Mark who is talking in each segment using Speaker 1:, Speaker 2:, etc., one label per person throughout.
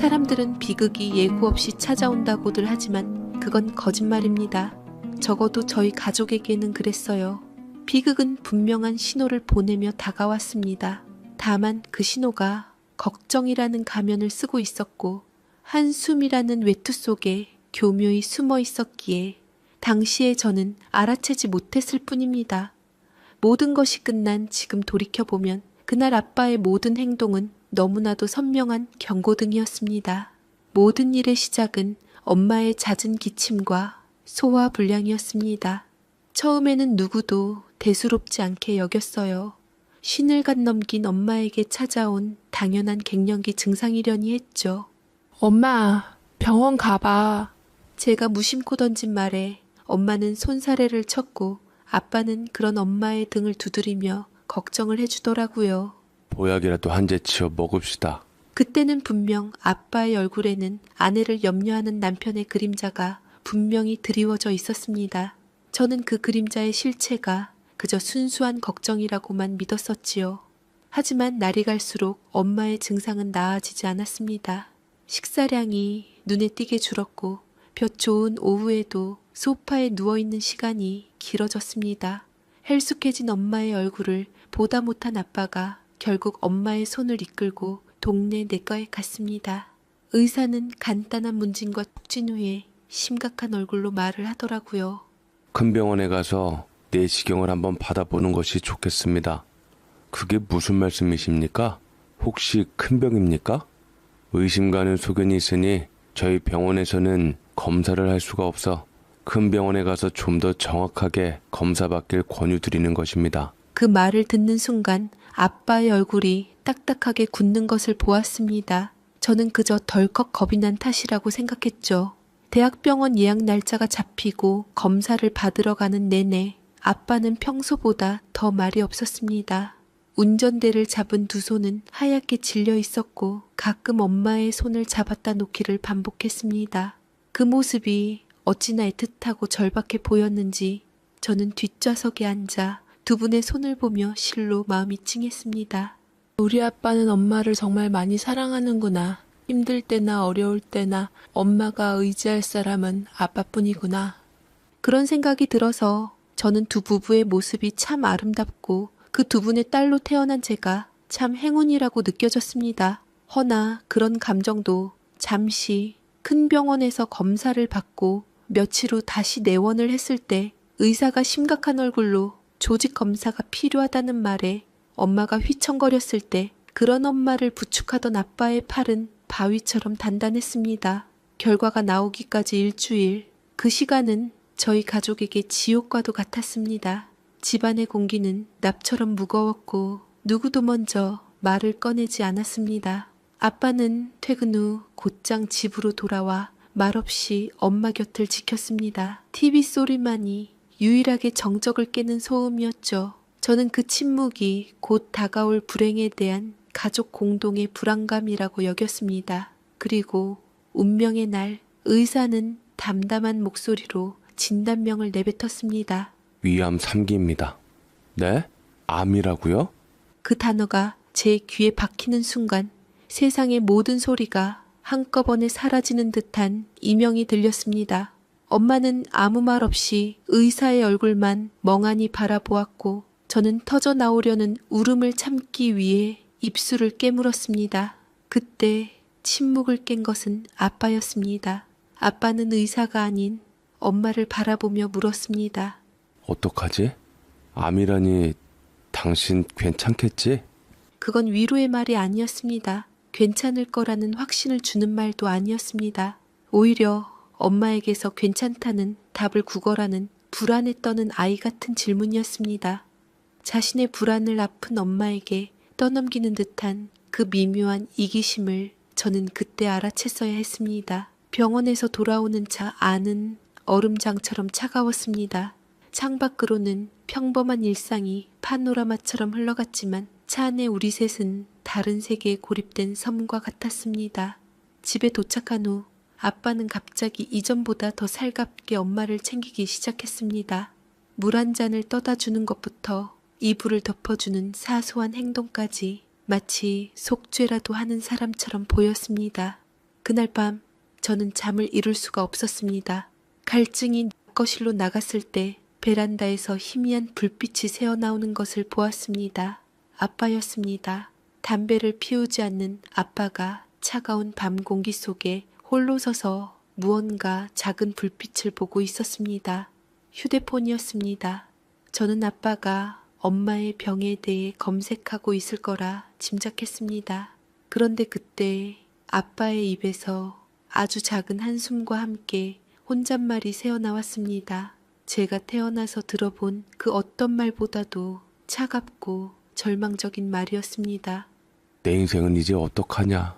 Speaker 1: 사람들은 비극이 예고 없이 찾아온다고들 하지만 그건 거짓말입니다. 적어도 저희 가족에게는 그랬어요. 비극은 분명한 신호를 보내며 다가왔습니다. 다만 그 신호가 걱정이라는 가면을 쓰고 있었고 한숨이라는 외투 속에 교묘히 숨어 있었기에 당시에 저는 알아채지 못했을 뿐입니다. 모든 것이 끝난 지금 돌이켜보면 그날 아빠의 모든 행동은 너무나도 선명한 경고등이었습니다. 모든 일의 시작은 엄마의 잦은 기침과 소화불량이었습니다. 처음에는 누구도 대수롭지 않게 여겼어요. 신을간 넘긴 엄마에게 찾아온 당연한 갱년기 증상이려니 했죠.
Speaker 2: 엄마, 병원 가봐.
Speaker 1: 제가 무심코 던진 말에 엄마는 손사래를 쳤고 아빠는 그런 엄마의 등을 두드리며 걱정을 해주더라고요.
Speaker 3: 보약이라도 한 재 치어 먹읍시다.
Speaker 1: 그때는 분명 아빠의 얼굴에는 아내를 염려하는 남편의 그림자가 분명히 드리워져 있었습니다. 저는 그 그림자의 실체가 그저 순수한 걱정이라고만 믿었었지요. 하지만 날이 갈수록 엄마의 증상은 나아지지 않았습니다. 식사량이 눈에 띄게 줄었고 볕 좋은 오후에도 소파에 누워있는 시간이 길어졌습니다. 헬쑥해진 엄마의 얼굴을 보다 못한 아빠가 결국 엄마의 손을 이끌고 동네 내과에 갔습니다. 의사는 간단한 문진과 촉진 후에 심각한 얼굴로 말을 하더라고요.
Speaker 3: 큰 병원에 가서 내시경을 한번 받아보는 것이 좋겠습니다. 그게 무슨 말씀이십니까? 혹시 큰 병입니까? 의심 가는 소견이 있으니 저희 병원에서는 검사를 할 수가 없어 큰 병원에 가서 좀 더 정확하게 검사받길 권유드리는 것입니다.
Speaker 1: 그 말을 듣는 순간 아빠의 얼굴이 딱딱하게 굳는 것을 보았습니다. 저는 그저 덜컥 겁이 난 탓이라고 생각했죠. 대학병원 예약 날짜가 잡히고 검사를 받으러 가는 내내 아빠는 평소보다 더 말이 없었습니다. 운전대를 잡은 두 손은 하얗게 질려 있었고 가끔 엄마의 손을 잡았다 놓기를 반복했습니다. 그 모습이 어찌나 애틋하고 절박해 보였는지 저는 뒷좌석에 앉아 두 분의 손을 보며 실로 마음이 찡했습니다.
Speaker 2: 우리 아빠는 엄마를 정말 많이 사랑하는구나. 힘들 때나 어려울 때나 엄마가 의지할 사람은 아빠뿐이구나.
Speaker 1: 그런 생각이 들어서 저는 두 부부의 모습이 참 아름답고 그 두 분의 딸로 태어난 제가 참 행운이라고 느껴졌습니다. 허나 그런 감정도 잠시 큰 병원에서 검사를 받고 며칠 후 다시 내원을 했을 때 의사가 심각한 얼굴로 조직 검사가 필요하다는 말에 엄마가 휘청거렸을 때 그런 엄마를 부축하던 아빠의 팔은 바위처럼 단단했습니다. 결과가 나오기까지 일주일, 그 시간은 저희 가족에게 지옥과도 같았습니다. 집안의 공기는 납처럼 무거웠고 누구도 먼저 말을 꺼내지 않았습니다. 아빠는 퇴근 후 곧장 집으로 돌아와 말없이 엄마 곁을 지켰습니다. TV 소리만이 유일하게 정적을 깨는 소음이었죠. 저는 그 침묵이 곧 다가올 불행에 대한 가족 공동의 불안감이라고 여겼습니다. 그리고 운명의 날 의사는 담담한 목소리로 진단명을 내뱉었습니다.
Speaker 3: 위암 3기입니다. 네? 암이라고요?
Speaker 1: 그 단어가 제 귀에 박히는 순간 세상의 모든 소리가 한꺼번에 사라지는 듯한 이명이 들렸습니다. 엄마는 아무 말 없이 의사의 얼굴만 멍하니 바라보았고 저는 터져 나오려는 울음을 참기 위해 입술을 깨물었습니다. 그때 침묵을 깬 것은 아빠였습니다. 아빠는 의사가 아닌 엄마를 바라보며 물었습니다.
Speaker 3: 어떡하지? 암이라니 당신 괜찮겠지?
Speaker 1: 그건 위로의 말이 아니었습니다. 괜찮을 거라는 확신을 주는 말도 아니었습니다. 오히려 엄마에게서 괜찮다는 답을 구걸하는 불안에 떠는 아이 같은 질문이었습니다. 자신의 불안을 아픈 엄마에게 떠넘기는 듯한 그 미묘한 이기심을 저는 그때 알아챘어야 했습니다. 병원에서 돌아오는 차 안은 얼음장처럼 차가웠습니다. 창밖으로는 평범한 일상이 파노라마처럼 흘러갔지만 차 안에 우리 셋은 다른 세계에 고립된 섬과 같았습니다. 집에 도착한 후 아빠는 갑자기 이전보다 더 살갑게 엄마를 챙기기 시작했습니다. 물 한 잔을 떠다 주는 것부터 이불을 덮어주는 사소한 행동까지 마치 속죄라도 하는 사람처럼 보였습니다. 그날 밤 저는 잠을 이룰 수가 없었습니다. 갈증이 거실로 나갔을 때 베란다에서 희미한 불빛이 새어나오는 것을 보았습니다. 아빠였습니다. 담배를 피우지 않는 아빠가 차가운 밤 공기 속에 홀로 서서 무언가 작은 불빛을 보고 있었습니다. 휴대폰이었습니다. 저는 아빠가 엄마의 병에 대해 검색하고 있을 거라 짐작했습니다. 그런데 그때 아빠의 입에서 아주 작은 한숨과 함께 혼잣말이 새어나왔습니다. 제가 태어나서 들어본 그 어떤 말보다도 차갑고 절망적인 말이었습니다.
Speaker 3: 내 인생은 이제 어떡하냐.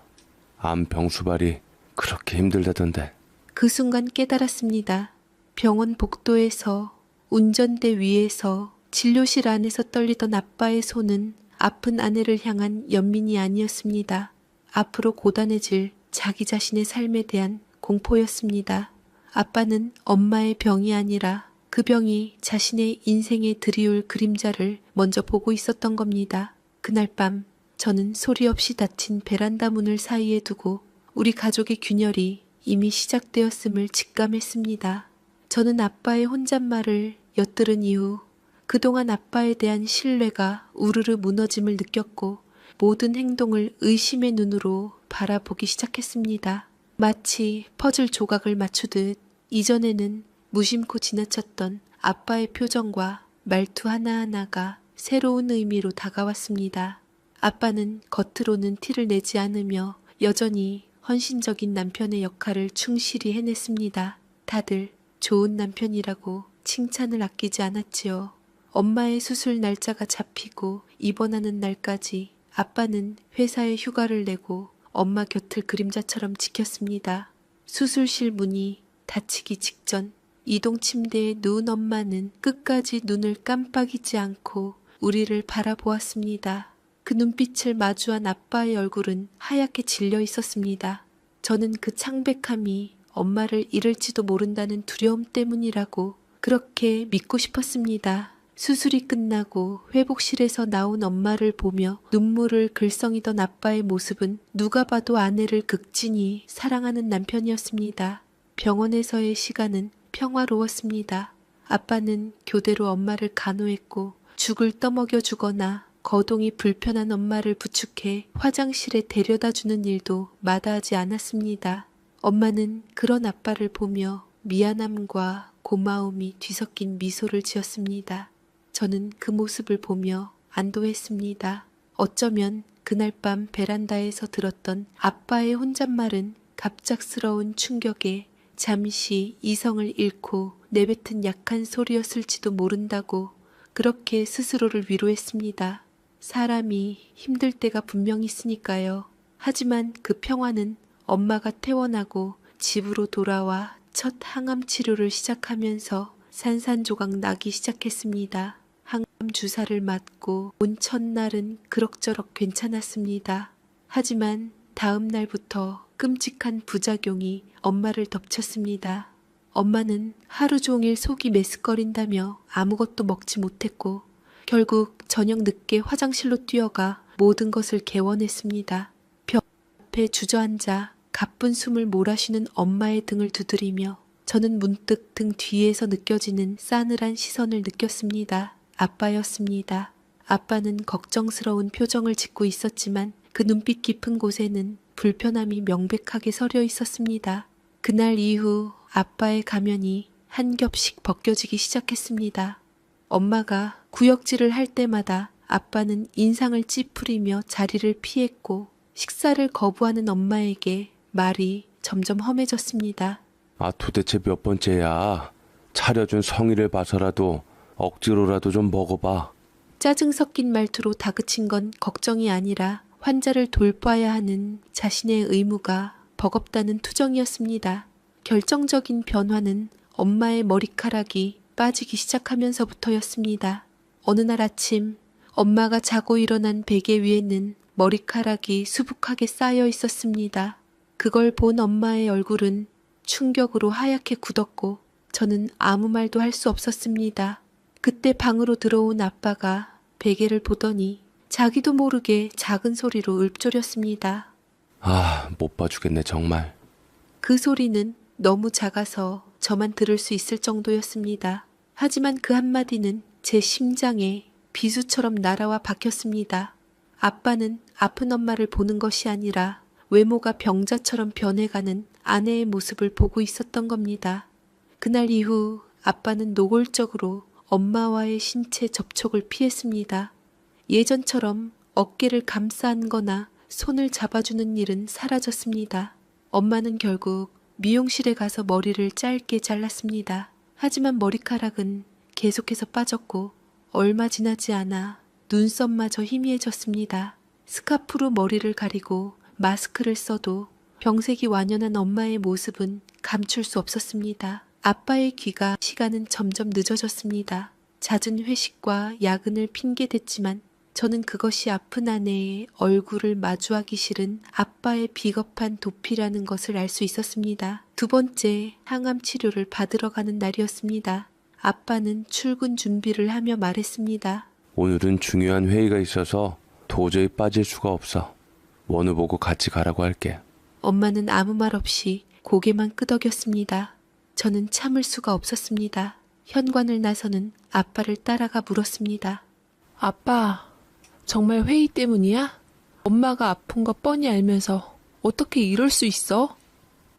Speaker 3: 암 병수발이 그렇게 힘들다던데.
Speaker 1: 그 순간 깨달았습니다. 병원 복도에서, 운전대 위에서, 진료실 안에서 떨리던 아빠의 손은 아픈 아내를 향한 연민이 아니었습니다. 앞으로 고단해질 자기 자신의 삶에 대한 공포였습니다. 아빠는 엄마의 병이 아니라 그 병이 자신의 인생에 들이올 그림자를 먼저 보고 있었던 겁니다. 그날 밤 저는 소리 없이 닫힌 베란다 문을 사이에 두고 우리 가족의 균열이 이미 시작되었음을 직감했습니다. 저는 아빠의 혼잣말을 엿들은 이후 그동안 아빠에 대한 신뢰가 우르르 무너짐을 느꼈고 모든 행동을 의심의 눈으로 바라보기 시작했습니다. 마치 퍼즐 조각을 맞추듯 이전에는 무심코 지나쳤던 아빠의 표정과 말투 하나하나가 새로운 의미로 다가왔습니다. 아빠는 겉으로는 티를 내지 않으며 여전히 헌신적인 남편의 역할을 충실히 해냈습니다. 다들 좋은 남편이라고 칭찬을 아끼지 않았지요. 엄마의 수술 날짜가 잡히고 입원하는 날까지 아빠는 회사에 휴가를 내고 엄마 곁을 그림자처럼 지켰습니다. 수술실 문이 닫히기 직전 이동 침대에 누운 엄마는 끝까지 눈을 깜빡이지 않고 우리를 바라보았습니다. 그 눈빛을 마주한 아빠의 얼굴은 하얗게 질려 있었습니다. 저는 그 창백함이 엄마를 잃을지도 모른다는 두려움 때문이라고 그렇게 믿고 싶었습니다. 수술이 끝나고 회복실에서 나온 엄마를 보며 눈물을 글썽이던 아빠의 모습은 누가 봐도 아내를 극진히 사랑하는 남편이었습니다. 병원에서의 시간은 평화로웠습니다. 아빠는 교대로 엄마를 간호했고 죽을 떠먹여 주거나 거동이 불편한 엄마를 부축해 화장실에 데려다 주는 일도 마다하지 않았습니다. 엄마는 그런 아빠를 보며 미안함과 고마움이 뒤섞인 미소를 지었습니다. 저는 그 모습을 보며 안도했습니다. 어쩌면 그날 밤 베란다에서 들었던 아빠의 혼잣말은 갑작스러운 충격에 잠시 이성을 잃고 내뱉은 약한 소리였을지도 모른다고 그렇게 스스로를 위로했습니다. 사람이 힘들 때가 분명히 있으니까요. 하지만 그 평화는 엄마가 퇴원하고 집으로 돌아와 첫 항암 치료를 시작하면서 산산조각 나기 시작했습니다. 항암 주사를 맞고 온 첫날은 그럭저럭 괜찮았습니다. 하지만 다음 날부터 끔찍한 부작용이 엄마를 덮쳤습니다. 엄마는 하루 종일 속이 메스꺼린다며 아무것도 먹지 못했고 결국 저녁 늦게 화장실로 뛰어가 모든 것을 개원했습니다. 벽 앞에 주저앉아 가쁜 숨을 몰아쉬는 엄마의 등을 두드리며 저는 문득 등 뒤에서 느껴지는 싸늘한 시선을 느꼈습니다. 아빠였습니다. 아빠는 걱정스러운 표정을 짓고 있었지만 그 눈빛 깊은 곳에는 불편함이 명백하게 서려 있었습니다. 그날 이후 아빠의 가면이 한 겹씩 벗겨지기 시작했습니다. 엄마가 구역질을 할 때마다 아빠는 인상을 찌푸리며 자리를 피했고 식사를 거부하는 엄마에게 말이 점점 험해졌습니다.
Speaker 3: 아, 도대체 몇 번째야. 차려준 성의를 봐서라도 억지로라도 좀 먹어봐.
Speaker 1: 짜증 섞인 말투로 다그친 건 걱정이 아니라 환자를 돌봐야 하는 자신의 의무가 버겁다는 투정이었습니다. 결정적인 변화는 엄마의 머리카락이 빠지기 시작하면서부터였습니다. 어느 날 아침 엄마가 자고 일어난 베개 위에는 머리카락이 수북하게 쌓여 있었습니다. 그걸 본 엄마의 얼굴은 충격으로 하얗게 굳었고 저는 아무 말도 할 수 없었습니다. 그때 방으로 들어온 아빠가 베개를 보더니 자기도 모르게 작은 소리로 읊조렸습니다.
Speaker 3: 아, 못 봐주겠네, 정말.
Speaker 1: 그 소리는 너무 작아서 저만 들을 수 있을 정도였습니다. 하지만 그 한마디는 제 심장에 비수처럼 날아와 박혔습니다. 아빠는 아픈 엄마를 보는 것이 아니라 외모가 병자처럼 변해가는 아내의 모습을 보고 있었던 겁니다. 그날 이후 아빠는 노골적으로 엄마와의 신체 접촉을 피했습니다. 예전처럼 어깨를 감싸 안거나 손을 잡아주는 일은 사라졌습니다. 엄마는 결국 미용실에 가서 머리를 짧게 잘랐습니다. 하지만 머리카락은 계속해서 빠졌고 얼마 지나지 않아 눈썹마저 희미해졌습니다. 스카프로 머리를 가리고 마스크를 써도 병색이 완연한 엄마의 모습은 감출 수 없었습니다. 아빠의 귀가 시간은 점점 늦어졌습니다. 잦은 회식과 야근을 핑계댔지만 저는 그것이 아픈 아내의 얼굴을 마주하기 싫은 아빠의 비겁한 도피라는 것을 알 수 있었습니다. 두 번째 항암 치료를 받으러 가는 날이었습니다. 아빠는 출근 준비를 하며 말했습니다.
Speaker 3: 오늘은 중요한 회의가 있어서 도저히 빠질 수가 없어. 원우 보고 같이 가라고 할게.
Speaker 1: 엄마는 아무 말 없이 고개만 끄덕였습니다. 저는 참을 수가 없었습니다. 현관을 나서는 아빠를 따라가 물었습니다.
Speaker 2: 아빠, 정말 회의 때문이야? 엄마가 아픈 거 뻔히 알면서 어떻게 이럴 수 있어?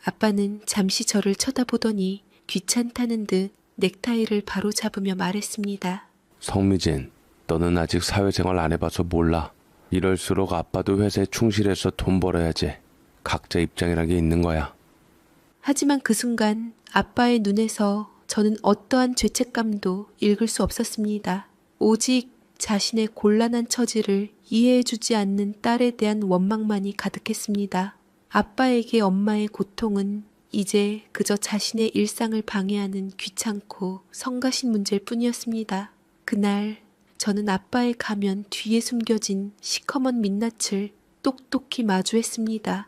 Speaker 1: 아빠는 잠시 저를 쳐다보더니 귀찮다는 듯 넥타이를 바로 잡으며 말했습니다.
Speaker 3: 성미진, 너는 아직 사회생활 안 해봐서 몰라. 이럴수록 아빠도 회사에 충실해서 돈 벌어야지. 각자 입장이란 게 있는 거야.
Speaker 1: 하지만 그 순간 아빠의 눈에서 저는 어떠한 죄책감도 읽을 수 없었습니다. 오직 자신의 곤란한 처지를 이해해주지 않는 딸에 대한 원망만이 가득했습니다. 아빠에게 엄마의 고통은 이제 그저 자신의 일상을 방해하는 귀찮고 성가신 문제일 뿐이었습니다. 그날 저는 아빠의 가면 뒤에 숨겨진 시커먼 민낯을 똑똑히 마주했습니다.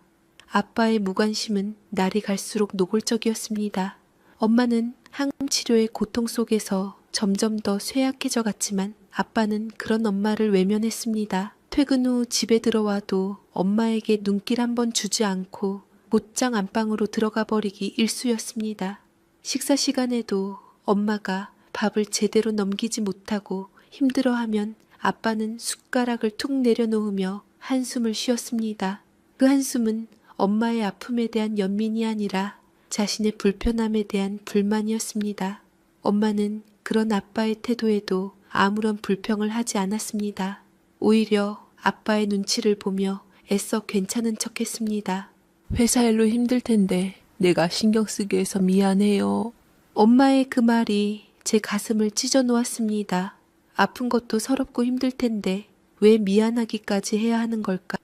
Speaker 1: 아빠의 무관심은 날이 갈수록 노골적이었습니다. 엄마는 항암 치료의 고통 속에서 점점 더 쇠약해져 갔지만 아빠는 그런 엄마를 외면했습니다. 퇴근 후 집에 들어와도 엄마에게 눈길 한 번 주지 않고 못장 안방으로 들어가 버리기 일쑤였습니다. 식사 시간에도 엄마가 밥을 제대로 넘기지 못하고 힘들어하면 아빠는 숟가락을 툭 내려놓으며 한숨을 쉬었습니다. 그 한숨은 엄마의 아픔에 대한 연민이 아니라 자신의 불편함에 대한 불만이었습니다. 엄마는 그런 아빠의 태도에도 아무런 불평을 하지 않았습니다. 오히려 아빠의 눈치를 보며 애써 괜찮은 척했습니다.
Speaker 2: 회사 일로 힘들 텐데 내가 신경 쓰게 해서 미안해요.
Speaker 1: 엄마의 그 말이 제 가슴을 찢어 놓았습니다. 아픈 것도 서럽고 힘들 텐데 왜 미안하기까지 해야 하는 걸까?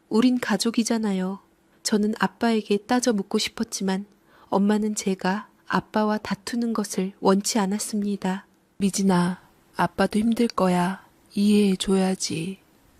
Speaker 1: 우린 가족이잖아요. 저는 아빠에게 따져 묻고 싶었지만 엄마는 제가 아빠와 다투는 것을 원치 않았습니다.
Speaker 2: 미진아, 아빠도 힘들 거야. 이해해줘야지.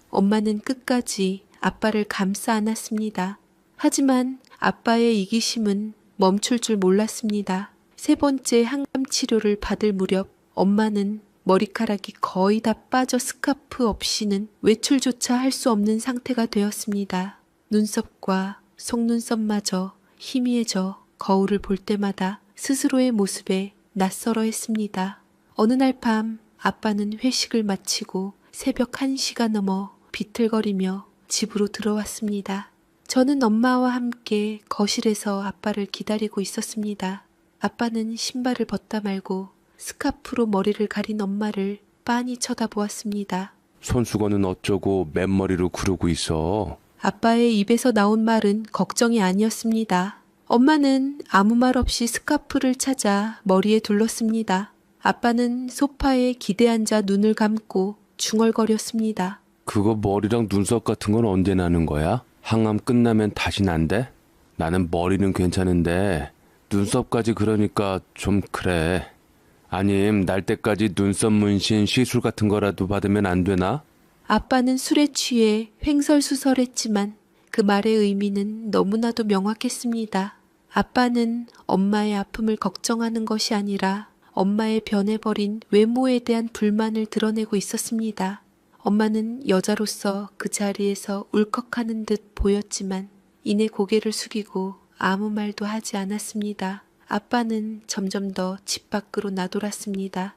Speaker 1: 엄마는 끝까지 아빠를 감싸 안았습니다. 하지만 아빠의 이기심은 멈출 줄 몰랐습니다. 세 번째 항암 치료를 받을 무렵 엄마는 머리카락이 거의 다 빠져 스카프 없이는 외출조차 할 수 없는 상태가 되었습니다. 눈썹과 속눈썹마저 희미해져 거울을 볼 때마다 스스로의 모습에 낯설어했습니다. 어느 날 밤 아빠는 회식을 마치고 새벽 1시가 넘어 비틀거리며 집으로 들어왔습니다. 저는 엄마와 함께 거실에서 아빠를 기다리고 있었습니다. 아빠는 신발을 벗다 말고 스카프로 머리를 가린 엄마를 빤히 쳐다보았습니다.
Speaker 3: 손수건은 어쩌고 맨머리로 구르고 있어.
Speaker 1: 아빠의 입에서 나온 말은 걱정이 아니었습니다. 엄마는 아무 말 없이 스카프를 찾아 머리에 둘렀습니다. 아빠는 소파에 기대앉아 눈을 감고 중얼거렸습니다.
Speaker 3: 그거 머리랑 눈썹 같은 건 언제 나는 거야? 항암 끝나면 다시 난대? 나는 머리는 괜찮은데 눈썹까지 그러니까 좀 그래. 아님 날 때까지 눈썹 문신 시술 같은 거라도 받으면 안 되나?
Speaker 1: 아빠는 술에 취해 횡설수설했지만 그 말의 의미는 너무나도 명확했습니다. 아빠는 엄마의 아픔을 걱정하는 것이 아니라 엄마의 변해버린 외모에 대한 불만을 드러내고 있었습니다. 엄마는 여자로서 그 자리에서 울컥하는 듯 보였지만 이내 고개를 숙이고 아무 말도 하지 않았습니다. 아빠는 점점 더 집 밖으로 나돌았습니다.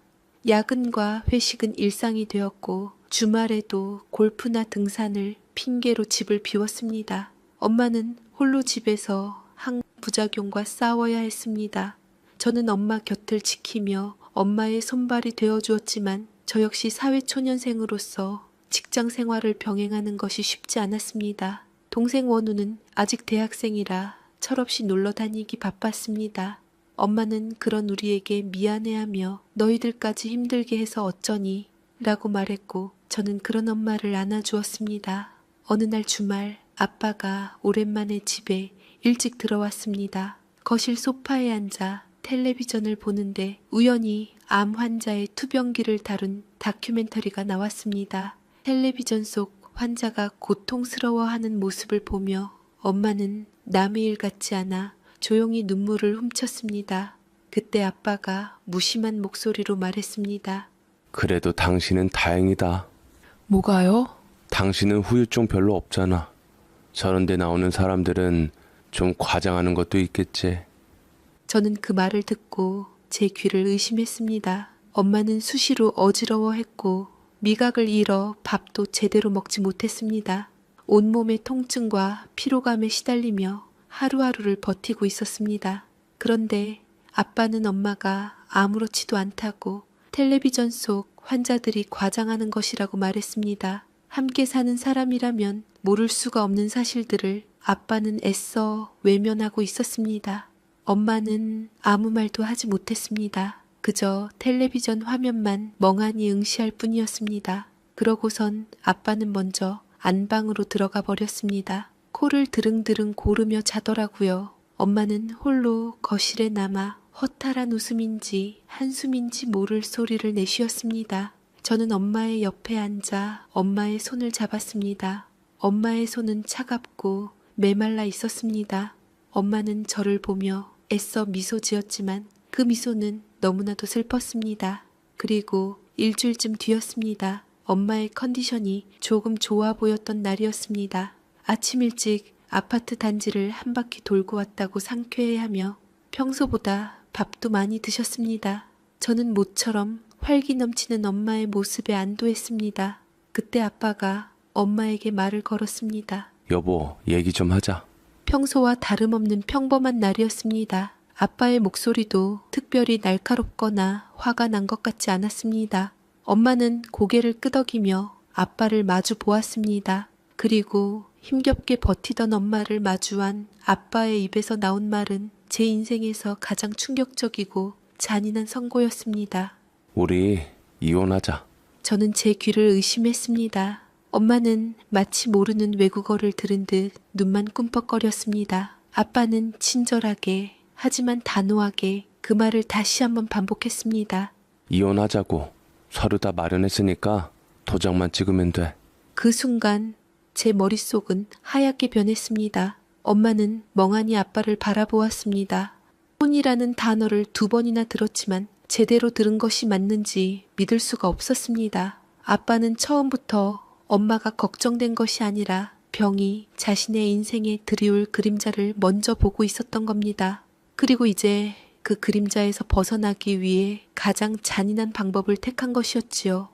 Speaker 1: 야근과 회식은 일상이 되었고 주말에도 골프나 등산을 핑계로 집을 비웠습니다. 엄마는 홀로 집에서 항부작용과 싸워야 했습니다. 저는 엄마 곁을 지키며 엄마의 손발이 되어주었지만 저 역시 사회초년생으로서 직장 생활을 병행하는 것이 쉽지 않았습니다. 동생 원우는 아직 대학생이라 철없이 놀러 다니기 바빴습니다. 엄마는 그런 우리에게 미안해하며 너희들까지 힘들게 해서 어쩌니? 라고 말했고 저는 그런 엄마를 안아주었습니다. 어느 날 주말 아빠가 오랜만에 집에 일찍 들어왔습니다. 거실 소파에 앉아 텔레비전을 보는데 우연히 암 환자의 투병기를 다룬 다큐멘터리가 나왔습니다. 텔레비전 속 환자가 고통스러워하는 모습을 보며 엄마는 남의 일 같지 않아 조용히 눈물을 훔쳤습니다. 그때 아빠가 무심한 목소리로 말했습니다.
Speaker 3: 그래도 당신은 다행이다.
Speaker 2: 뭐가요?
Speaker 3: 당신은 후유증 별로 없잖아. 저런 데 나오는 사람들은 좀 과장하는 것도 있겠지.
Speaker 1: 저는 그 말을 듣고 제 귀를 의심했습니다. 엄마는 수시로 어지러워했고 미각을 잃어 밥도 제대로 먹지 못했습니다. 온몸의 통증과 피로감에 시달리며 하루하루를 버티고 있었습니다. 그런데 아빠는 엄마가 아무렇지도 않다고 텔레비전 속 환자들이 과장하는 것이라고 말했습니다. 함께 사는 사람이라면 모를 수가 없는 사실들을 아빠는 애써 외면하고 있었습니다. 엄마는 아무 말도 하지 못했습니다. 그저 텔레비전 화면만 멍하니 응시할 뿐이었습니다. 그러고선 아빠는 먼저 안방으로 들어가 버렸습니다. 코를 드릉드릉 고르며 자더라고요. 엄마는 홀로 거실에 남아 허탈한 웃음인지 한숨인지 모를 소리를 내쉬었습니다. 저는 엄마의 옆에 앉아 엄마의 손을 잡았습니다. 엄마의 손은 차갑고 메말라 있었습니다. 엄마는 저를 보며 애써 미소 지었지만 그 미소는 너무나도 슬펐습니다. 그리고 일주일쯤 뒤였습니다. 엄마의 컨디션이 조금 좋아 보였던 날이었습니다. 아침 일찍 아파트 단지를 한 바퀴 돌고 왔다고 상쾌해하며 평소보다 밥도 많이 드셨습니다. 저는 모처럼 활기 넘치는 엄마의 모습에 안도했습니다. 그때 아빠가 엄마에게 말을 걸었습니다.
Speaker 3: 여보, 얘기 좀 하자.
Speaker 1: 평소와 다름없는 평범한 날이었습니다. 아빠의 목소리도 특별히 날카롭거나 화가 난 것 같지 않았습니다. 엄마는 고개를 끄덕이며 아빠를 마주 보았습니다. 그리고 힘겹게 버티던 엄마를 마주한 아빠의 입에서 나온 말은 제 인생에서 가장 충격적이고 잔인한 선고였습니다.
Speaker 3: 우리 이혼하자.
Speaker 1: 저는 제 귀를 의심했습니다. 엄마는 마치 모르는 외국어를 들은 듯 눈만 꿈뻑거렸습니다. 아빠는 친절하게 하지만 단호하게 그 말을 다시 한번 반복했습니다.
Speaker 3: 이혼하자고. 서류 다 마련했으니까 도장만 찍으면 돼.
Speaker 1: 그 순간 제 머릿속은 하얗게 변했습니다. 엄마는 멍하니 아빠를 바라보았습니다. 혼이라는 단어를 2번이나 들었지만 제대로 들은 것이 맞는지 믿을 수가 없었습니다. 아빠는 처음부터 엄마가 걱정된 것이 아니라 병이 자신의 인생에 드리울 그림자를 먼저 보고 있었던 겁니다. 그리고 이제 그 그림자에서 벗어나기 위해 가장 잔인한 방법을 택한 것이었지요.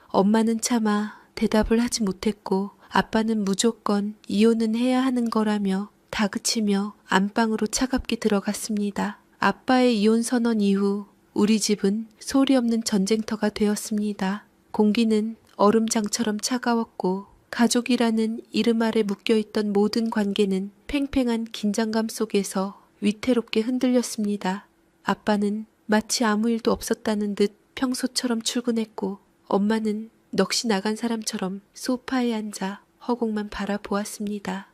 Speaker 1: 엄마는 차마 대답을 하지 못했고 아빠는 무조건 이혼은 해야 하는 거라며 다그치며 안방으로 차갑게 들어갔습니다. 아빠의 이혼 선언 이후 우리 집은 소리 없는 전쟁터가 되었습니다. 공기는 얼음장처럼 차가웠고 가족이라는 이름 아래 묶여있던 모든 관계는 팽팽한 긴장감 속에서 위태롭게 흔들렸습니다. 아빠는 마치 아무 일도 없었다는 듯 평소처럼 출근했고 엄마는 넋이 나간 사람처럼 소파에 앉아 허공만 바라보았습니다.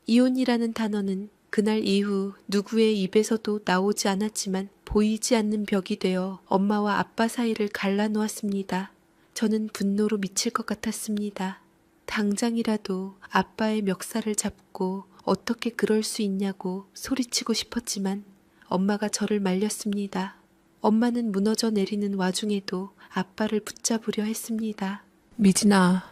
Speaker 1: 이혼이라는 단어는 그날 이후 누구의 입에서도 나오지 않았지만 보이지 않는 벽이 되어 엄마와 아빠 사이를 갈라놓았습니다. 저는 분노로 미칠 것 같았습니다. 당장이라도 아빠의 멱살을 잡고 어떻게 그럴 수 있냐고 소리치고 싶었지만 엄마가 저를 말렸습니다. 엄마는 무너져 내리는 와중에도 아빠를 붙잡으려 했습니다.
Speaker 2: 미진아,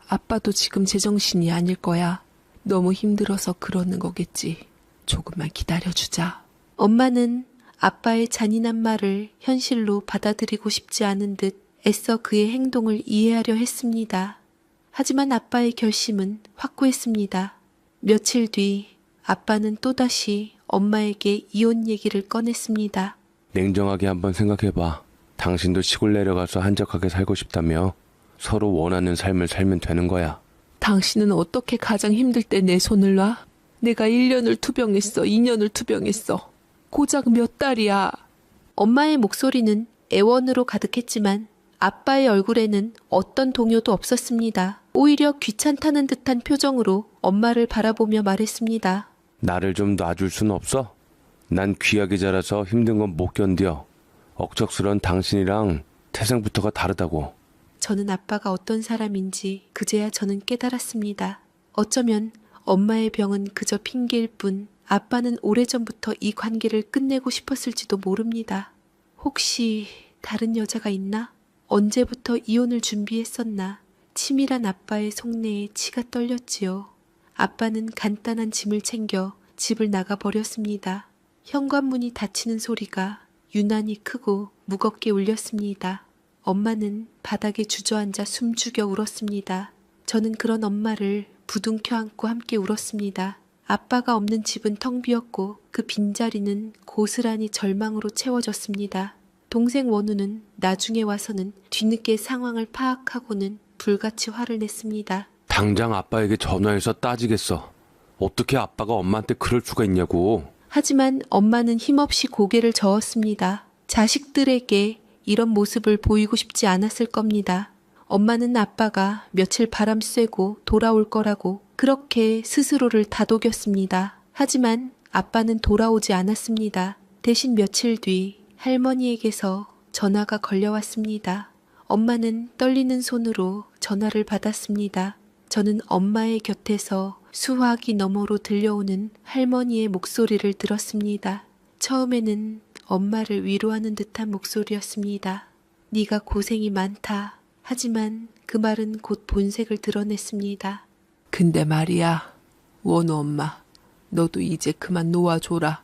Speaker 2: 아빠도 지금 제정신이 아닐 거야. 너무 힘들어서 그러는 거겠지. 조금만 기다려주자.
Speaker 1: 엄마는 아빠의 잔인한 말을 현실로 받아들이고 싶지 않은 듯 애써 그의 행동을 이해하려 했습니다. 하지만 아빠의 결심은 확고했습니다. 며칠 뒤 아빠는 또다시 엄마에게 이혼 얘기를 꺼냈습니다.
Speaker 3: 냉정하게 한번 생각해봐. 당신도 시골 내려가서 한적하게 살고 싶다며 서로 원하는 삶을 살면 되는 거야.
Speaker 2: 당신은 어떻게 가장 힘들 때 내 손을 놔? 내가 1년을 투병했어. 2년을 투병했어. 고작 몇 달이야.
Speaker 1: 엄마의 목소리는 애원으로 가득했지만 아빠의 얼굴에는 어떤 동요도 없었습니다. 오히려 귀찮다는 듯한 표정으로 엄마를 바라보며 말했습니다.
Speaker 3: 나를 좀 놔줄 순 없어? 난 귀하게 자라서 힘든 건 못 견뎌. 억척스런 당신이랑 태생부터가 다르다고.
Speaker 1: 저는 아빠가 어떤 사람인지 그제야 저는 깨달았습니다. 어쩌면 엄마의 병은 그저 핑계일 뿐 아빠는 오래전부터 이 관계를 끝내고 싶었을지도 모릅니다. 혹시 다른 여자가 있나? 언제부터 이혼을 준비했었나? 치밀한 아빠의 속내에 치가 떨렸지요. 아빠는 간단한 짐을 챙겨 집을 나가버렸습니다. 현관문이 닫히는 소리가 유난히 크고 무겁게 울렸습니다. 엄마는 바닥에 주저앉아 숨죽여 울었습니다. 저는 그런 엄마를 부둥켜 안고 함께 울었습니다. 아빠가 없는 집은 텅 비었고 그 빈자리는 고스란히 절망으로 채워졌습니다. 동생 원우는 나중에 와서는 뒤늦게 상황을 파악하고는 불같이 화를 냈습니다.
Speaker 3: 당장 아빠에게 전화해서 따지겠어. 어떻게 아빠가 엄마한테 그럴 수가 있냐고.
Speaker 1: 하지만 엄마는 힘없이 고개를 저었습니다. 자식들에게 이런 모습을 보이고 싶지 않았을 겁니다. 엄마는 아빠가 며칠 바람 쐬고 돌아올 거라고 그렇게 스스로를 다독였습니다. 하지만 아빠는 돌아오지 않았습니다. 대신 며칠 뒤 할머니에게서 전화가 걸려왔습니다. 엄마는 떨리는 손으로 전화를 받았습니다. 저는 엄마의 곁에서 수화기 너머로 들려오는 할머니의 목소리를 들었습니다. 처음에는 엄마를 위로하는 듯한 목소리였습니다. 네가 고생이 많다. 하지만 그 말은 곧 본색을 드러냈습니다.
Speaker 2: 근데 말이야, 원우 엄마, 너도 이제 그만 놓아줘라.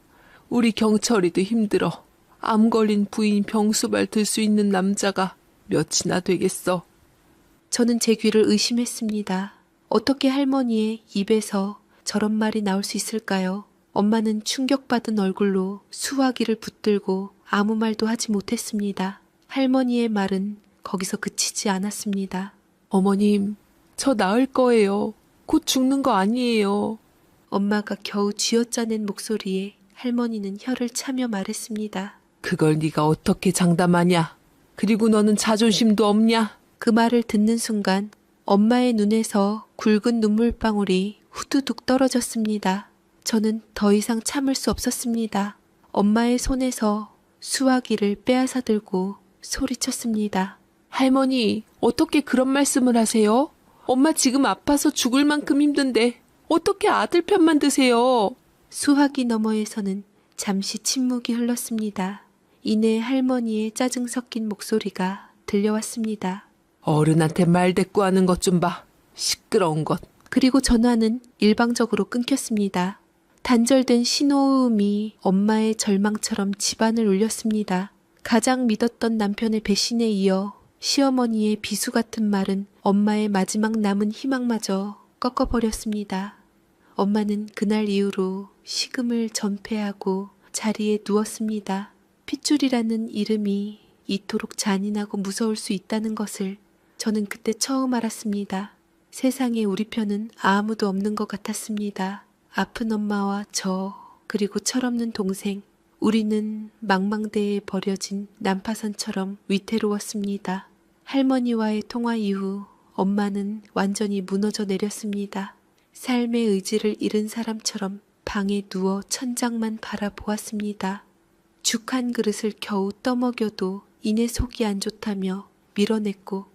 Speaker 2: 우리 경철이도 힘들어. 암 걸린 부인 병수발 들 수 있는 남자가 몇이나 되겠어.
Speaker 1: 저는 제 귀를 의심했습니다. 어떻게 할머니의 입에서 저런 말이 나올 수 있을까요? 엄마는 충격받은 얼굴로 수화기를 붙들고 아무 말도 하지 못했습니다. 할머니의 말은 거기서 그치지 않았습니다.
Speaker 2: 어머님, 저 나을 거예요. 곧 죽는 거 아니에요.
Speaker 1: 엄마가 겨우 쥐어짜낸 목소리에 할머니는 혀를 차며 말했습니다.
Speaker 2: 그걸 네가 어떻게 장담하냐? 그리고 너는 자존심도 없냐?
Speaker 1: 그 말을 듣는 순간 엄마의 눈에서 굵은 눈물방울이 후두둑 떨어졌습니다. 저는 더 이상 참을 수 없었습니다. 엄마의 손에서 수화기를 빼앗아 들고 소리쳤습니다.
Speaker 2: 할머니, 어떻게 그런 말씀을 하세요? 엄마 지금 아파서 죽을 만큼 힘든데 어떻게 아들 편만 드세요?
Speaker 1: 수화기 너머에서는 잠시 침묵이 흘렀습니다. 이내 할머니의 짜증 섞인 목소리가 들려왔습니다.
Speaker 2: 어른한테 말대꾸하는 것 좀 봐. 시끄러운 것.
Speaker 1: 그리고 전화는 일방적으로 끊겼습니다. 단절된 신호음이 엄마의 절망처럼 집안을 울렸습니다. 가장 믿었던 남편의 배신에 이어 시어머니의 비수 같은 말은 엄마의 마지막 남은 희망마저 꺾어버렸습니다. 엄마는 그날 이후로 식음을 전폐하고 자리에 누웠습니다. 핏줄이라는 이름이 이토록 잔인하고 무서울 수 있다는 것을 저는 그때 처음 알았습니다. 세상에 우리 편은 아무도 없는 것 같았습니다. 아픈 엄마와 저, 그리고 철없는 동생, 우리는 망망대해에 버려진 난파선처럼 위태로웠습니다. 할머니와의 통화 이후 엄마는 완전히 무너져 내렸습니다. 삶의 의지를 잃은 사람처럼 방에 누워 천장만 바라보았습니다. 죽 한 그릇을 겨우 떠먹여도 이내 속이 안 좋다며 밀어냈고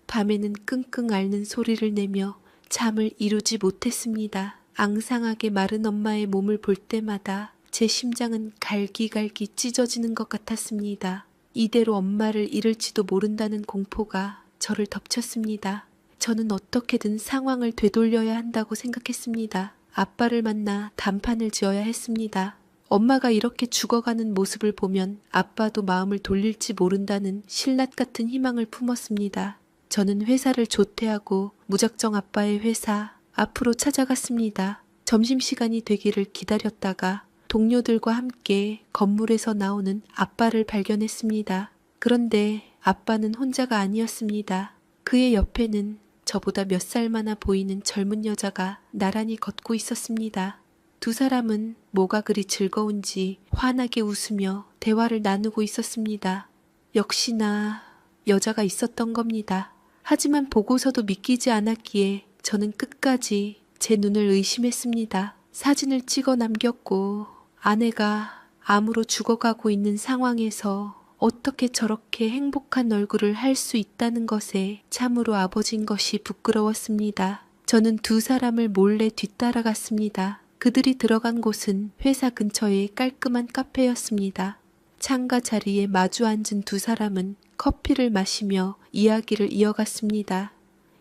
Speaker 1: 밤에는 끙끙 앓는 소리를 내며 잠을 이루지 못했습니다. 앙상하게 마른 엄마의 몸을 볼 때마다 제 심장은 갈기갈기 찢어지는 것 같았습니다. 이대로 엄마를 잃을지도 모른다는 공포가 저를 덮쳤습니다. 저는 어떻게든 상황을 되돌려야 한다고 생각했습니다. 아빠를 만나 단판을 지어야 했습니다. 엄마가 이렇게 죽어가는 모습을 보면 아빠도 마음을 돌릴지 모른다는 신랏 같은 희망을 품었습니다. 저는 회사를 조퇴하고 무작정 아빠의 회사 앞으로 찾아갔습니다. 점심시간이 되기를 기다렸다가 동료들과 함께 건물에서 나오는 아빠를 발견했습니다. 그런데 아빠는 혼자가 아니었습니다. 그의 옆에는 저보다 몇 살 많아 보이는 젊은 여자가 나란히 걷고 있었습니다. 두 사람은 뭐가 그리 즐거운지 환하게 웃으며 대화를 나누고 있었습니다. 역시나 여자가 있었던 겁니다. 하지만 보고서도 믿기지 않았기에 저는 끝까지 제 눈을 의심했습니다. 사진을 찍어 남겼고 아내가 암으로 죽어가고 있는 상황에서 어떻게 저렇게 행복한 얼굴을 할 수 있다는 것에 참으로 아버지인 것이 부끄러웠습니다. 저는 두 사람을 몰래 뒤따라갔습니다. 그들이 들어간 곳은 회사 근처의 깔끔한 카페였습니다. 창가 자리에 마주 앉은 두 사람은 커피를 마시며 이야기를 이어갔습니다.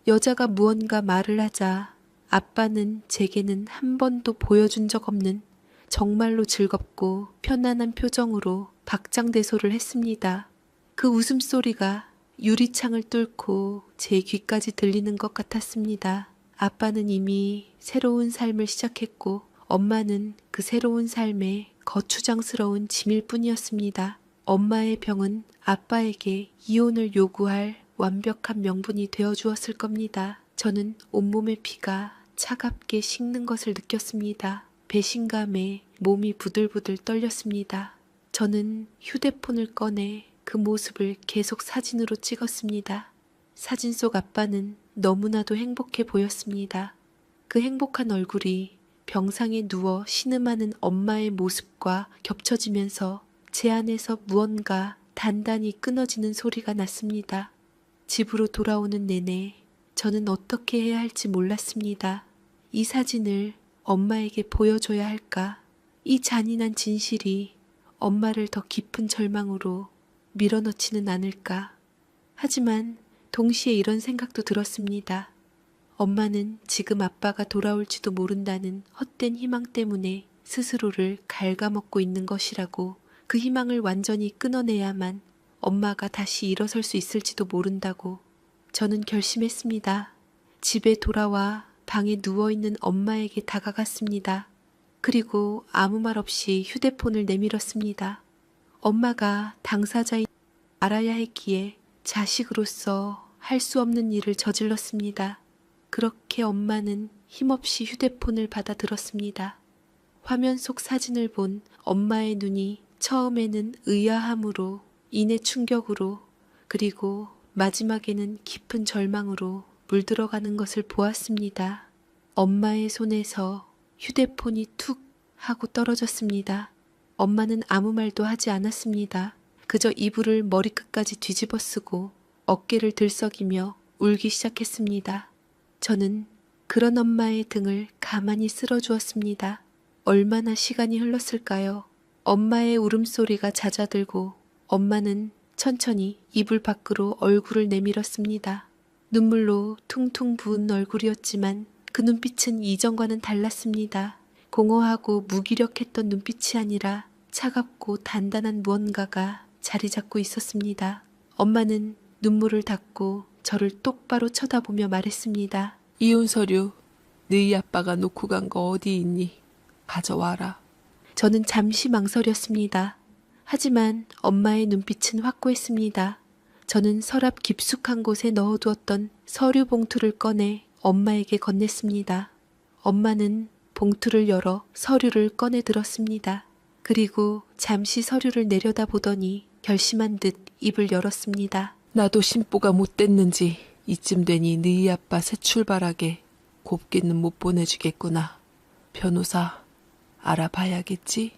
Speaker 1: 여자가 무언가 말을 하자 아빠는 제게는 한 번도 보여준 적 없는 정말로 즐겁고 편안한 표정으로 박장대소를 했습니다. 그 웃음소리가 유리창을 뚫고 제 귀까지 들리는 것 같았습니다. 아빠는 이미 새로운 삶을 시작했고 엄마는 그 새로운 삶의 거추장스러운 짐일 뿐이었습니다. 엄마의 병은 아빠에게 이혼을 요구할 완벽한 명분이 되어주었을 겁니다. 저는 온몸의 피가 차갑게 식는 것을 느꼈습니다. 배신감에 몸이 부들부들 떨렸습니다. 저는 휴대폰을 꺼내 그 모습을 계속 사진으로 찍었습니다. 사진 속 아빠는 너무나도 행복해 보였습니다. 그 행복한 얼굴이 병상에 누워 신음하는 엄마의 모습과 겹쳐지면서 제 안에서 무언가 단단히 끊어지는 소리가 났습니다. 집으로 돌아오는 내내 저는 어떻게 해야 할지 몰랐습니다. 이 사진을 엄마에게 보여줘야 할까? 이 잔인한 진실이 엄마를 더 깊은 절망으로 밀어넣지는 않을까? 하지만 동시에 이런 생각도 들었습니다. 엄마는 지금 아빠가 돌아올지도 모른다는 헛된 희망 때문에 스스로를 갉아먹고 있는 것이라고, 그 희망을 완전히 끊어내야만 엄마가 다시 일어설 수 있을지도 모른다고 저는 결심했습니다. 집에 돌아와 방에 누워있는 엄마에게 다가갔습니다. 그리고 아무 말 없이 휴대폰을 내밀었습니다. 엄마가 당사자인 알아야 했기에 자식으로서 할 수 없는 일을 저질렀습니다. 그렇게 엄마는 힘없이 휴대폰을 받아 들었습니다. 화면 속 사진을 본 엄마의 눈이 처음에는 의아함으로, 인의 충격으로, 그리고 마지막에는 깊은 절망으로 물들어가는 것을 보았습니다. 엄마의 손에서 휴대폰이 툭 하고 떨어졌습니다. 엄마는 아무 말도 하지 않았습니다. 그저 이불을 머리끝까지 뒤집어 쓰고 어깨를 들썩이며 울기 시작했습니다. 저는 그런 엄마의 등을 가만히 쓸어주었습니다. 얼마나 시간이 흘렀을까요? 엄마의 울음소리가 잦아들고 엄마는 천천히 이불 밖으로 얼굴을 내밀었습니다. 눈물로 퉁퉁 부은 얼굴이었지만 그 눈빛은 이전과는 달랐습니다. 공허하고 무기력했던 눈빛이 아니라 차갑고 단단한 무언가가 자리 잡고 있었습니다. 엄마는 눈물을 닦고 저를 똑바로 쳐다보며 말했습니다.
Speaker 2: 이혼 서류 너희 아빠가 놓고 간 거 어디 있니? 가져와라.
Speaker 1: 저는 잠시 망설였습니다. 하지만 엄마의 눈빛은 확고했습니다. 저는 서랍 깊숙한 곳에 넣어두었던 서류 봉투를 꺼내 엄마에게 건넸습니다. 엄마는 봉투를 열어 서류를 꺼내 들었습니다. 그리고 잠시 서류를 내려다보더니 결심한 듯 입을 열었습니다.
Speaker 2: 나도 심보가 못됐는지 이쯤 되니 너희 아빠 새 출발하게 곱게는 못 보내주겠구나. 변호사 알아봐야겠지?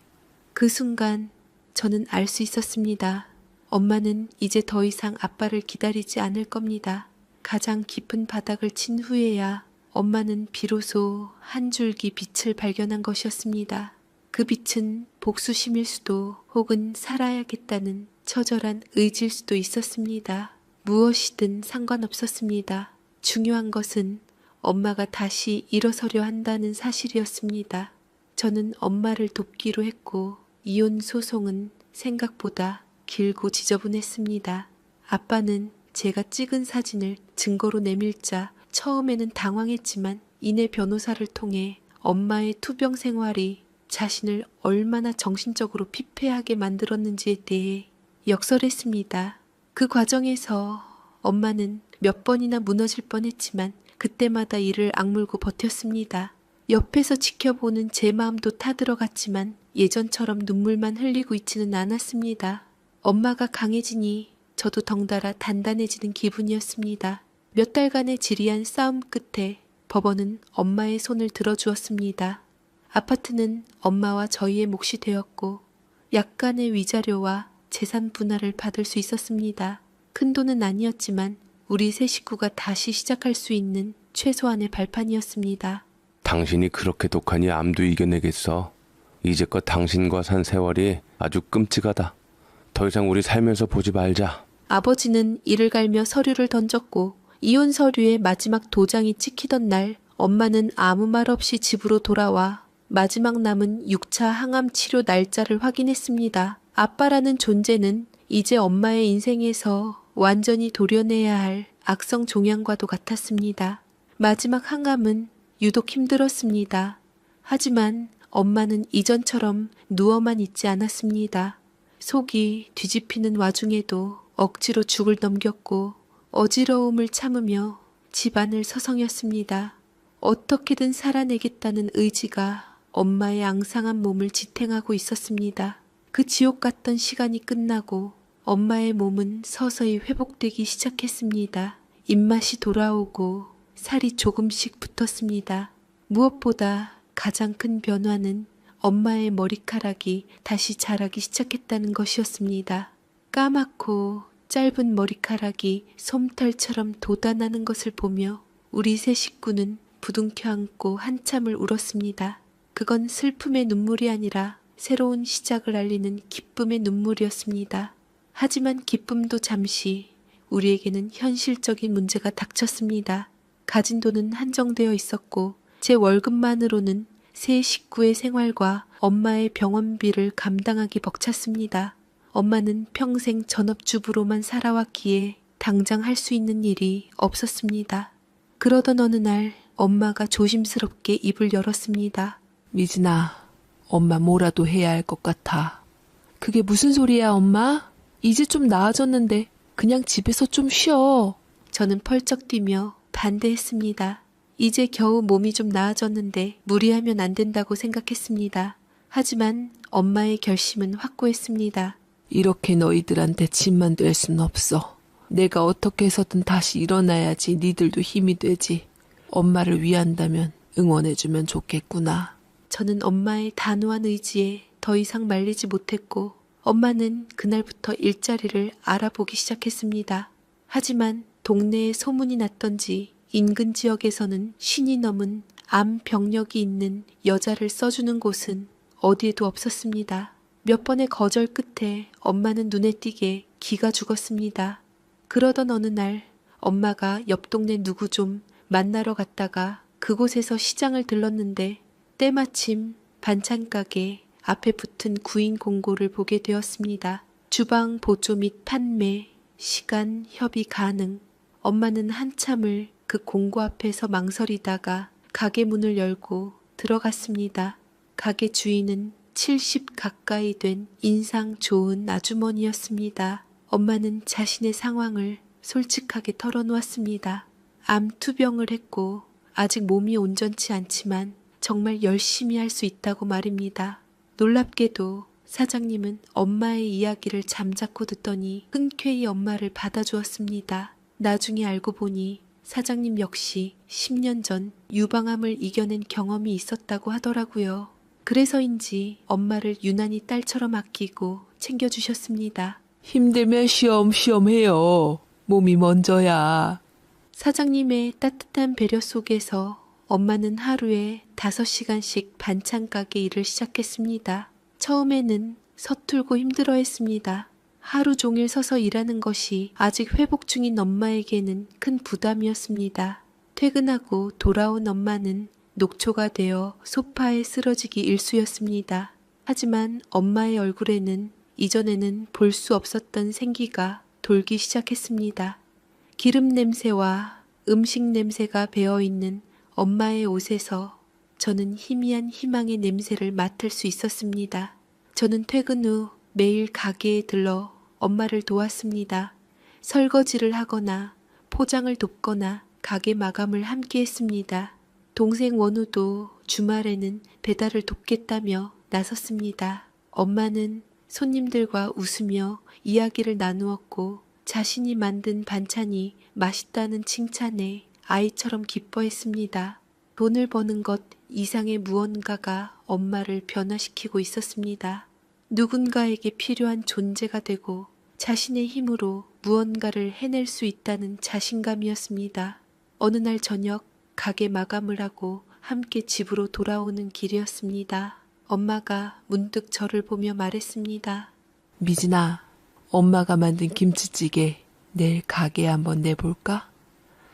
Speaker 1: 그 순간 저는 알 수 있었습니다. 엄마는 이제 더 이상 아빠를 기다리지 않을 겁니다. 가장 깊은 바닥을 친 후에야 엄마는 비로소 한 줄기 빛을 발견한 것이었습니다. 그 빛은 복수심일 수도 혹은 살아야겠다는 처절한 의지일 수도 있었습니다. 무엇이든 상관없었습니다. 중요한 것은 엄마가 다시 일어서려 한다는 사실이었습니다. 저는 엄마를 돕기로 했고 이혼 소송은 생각보다 길고 지저분했습니다. 아빠는 제가 찍은 사진을 증거로 내밀자 처음에는 당황했지만 이내 변호사를 통해 엄마의 투병 생활이 자신을 얼마나 정신적으로 피폐하게 만들었는지에 대해 역설했습니다. 그 과정에서 엄마는 몇 번이나 무너질 뻔했지만 그때마다 이를 악물고 버텼습니다. 옆에서 지켜보는 제 마음도 타들어갔지만 예전처럼 눈물만 흘리고 있지는 않았습니다. 엄마가 강해지니 저도 덩달아 단단해지는 기분이었습니다. 몇 달간의 지리한 싸움 끝에 법원은 엄마의 손을 들어주었습니다. 아파트는 엄마와 저희의 몫이 되었고 약간의 위자료와 재산 분할을 받을 수 있었습니다. 큰 돈은 아니었지만 우리 세 식구가 다시 시작할 수 있는 최소한의 발판이었습니다.
Speaker 3: 당신이 그렇게 독하니 암도 이겨내겠어. 이제껏 당신과 산 세월이 아주 끔찍하다. 더 이상 우리 살면서 보지 말자.
Speaker 1: 아버지는 이를 갈며 서류를 던졌고 이혼 서류에 마지막 도장이 찍히던 날 엄마는 아무 말 없이 집으로 돌아와 마지막 남은 6차 항암 치료 날짜를 확인했습니다. 아빠라는 존재는 이제 엄마의 인생에서 완전히 도려내야 할 악성 종양과도 같았습니다. 마지막 항암은 유독 힘들었습니다. 하지만 엄마는 이전처럼 누워만 있지 않았습니다. 속이 뒤집히는 와중에도 억지로 죽을 넘겼고 어지러움을 참으며 집안을 서성였습니다. 어떻게든 살아내겠다는 의지가 엄마의 앙상한 몸을 지탱하고 있었습니다. 그 지옥 같던 시간이 끝나고 엄마의 몸은 서서히 회복되기 시작했습니다. 입맛이 돌아오고 살이 조금씩 붙었습니다. 무엇보다 가장 큰 변화는 엄마의 머리카락이 다시 자라기 시작했다는 것이었습니다. 까맣고 짧은 머리카락이 솜털처럼 돋아나는 것을 보며 우리 세 식구는 부둥켜 안고 한참을 울었습니다. 그건 슬픔의 눈물이 아니라 새로운 시작을 알리는 기쁨의 눈물이었습니다. 하지만 기쁨도 잠시 우리에게는 현실적인 문제가 닥쳤습니다. 가진 돈은 한정되어 있었고 제 월급만으로는 세 식구의 생활과 엄마의 병원비를 감당하기 벅찼습니다. 엄마는 평생 전업주부로만 살아왔기에 당장 할 수 있는 일이 없었습니다. 그러던 어느 날 엄마가 조심스럽게 입을 열었습니다.
Speaker 2: 미진아, 엄마 뭐라도 해야 할 것 같아. 그게 무슨 소리야, 엄마? 이제 좀 나아졌는데 그냥 집에서 좀 쉬어.
Speaker 1: 저는 펄쩍 뛰며 반대했습니다. 이제 겨우 몸이 좀 나아졌는데 무리하면 안 된다고 생각했습니다. 하지만 엄마의 결심은 확고했습니다.
Speaker 2: 이렇게 너희들한테 짐만 될 순 없어. 내가 어떻게 해서든 다시 일어나야지 니들도 힘이 되지. 엄마를 위한다면 응원해주면 좋겠구나.
Speaker 1: 저는 엄마의 단호한 의지에 더 이상 말리지 못했고 엄마는 그날부터 일자리를 알아보기 시작했습니다. 하지만 동네에 소문이 났던지 인근 지역에서는 신이 넘은 암 병력이 있는 여자를 써주는 곳은 어디에도 없었습니다. 몇 번의 거절 끝에 엄마는 눈에 띄게 기가 죽었습니다. 그러던 어느 날 엄마가 옆 동네 누구 좀 만나러 갔다가 그곳에서 시장을 들렀는데 때마침 반찬 가게 앞에 붙은 구인 공고를 보게 되었습니다. 주방 보조 및 판매, 시간 협의 가능. 엄마는 한참을 그 공고 앞에서 망설이다가 가게 문을 열고 들어갔습니다. 가게 주인은 70 가까이 된 인상 좋은 아주머니였습니다. 엄마는 자신의 상황을 솔직하게 털어놓았습니다. 암 투병을 했고 아직 몸이 온전치 않지만 정말 열심히 할 수 있다고 말입니다. 놀랍게도 사장님은 엄마의 이야기를 잠자코 듣더니 흔쾌히 엄마를 받아주었습니다. 나중에 알고 보니 사장님 역시 10년 전 유방암을 이겨낸 경험이 있었다고 하더라고요. 그래서인지 엄마를 유난히 딸처럼 아끼고 챙겨주셨습니다.
Speaker 2: 힘들면 쉬엄쉬엄 해요. 몸이 먼저야.
Speaker 1: 사장님의 따뜻한 배려 속에서 엄마는 하루에 5시간씩 반찬 가게 일을 시작했습니다. 처음에는 서툴고 힘들어했습니다. 하루 종일 서서 일하는 것이 아직 회복 중인 엄마에게는 큰 부담이었습니다. 퇴근하고 돌아온 엄마는 녹초가 되어 소파에 쓰러지기 일쑤였습니다. 하지만 엄마의 얼굴에는 이전에는 볼 수 없었던 생기가 돌기 시작했습니다. 기름 냄새와 음식 냄새가 배어있는 엄마의 옷에서 저는 희미한 희망의 냄새를 맡을 수 있었습니다. 저는 퇴근 후 매일 가게에 들러 엄마를 도왔습니다. 설거지를 하거나 포장을 돕거나 가게 마감을 함께 했습니다. 동생 원우도 주말에는 배달을 돕겠다며 나섰습니다. 엄마는 손님들과 웃으며 이야기를 나누었고 자신이 만든 반찬이 맛있다는 칭찬에 아이처럼 기뻐했습니다. 돈을 버는 것 이상의 무언가가 엄마를 변화시키고 있었습니다. 누군가에게 필요한 존재가 되고 자신의 힘으로 무언가를 해낼 수 있다는 자신감이었습니다. 어느 날 저녁 가게 마감을 하고 함께 집으로 돌아오는 길이었습니다. 엄마가 문득 저를 보며 말했습니다.
Speaker 2: 미진아, 엄마가 만든 김치찌개 내일 가게에 한번 내볼까?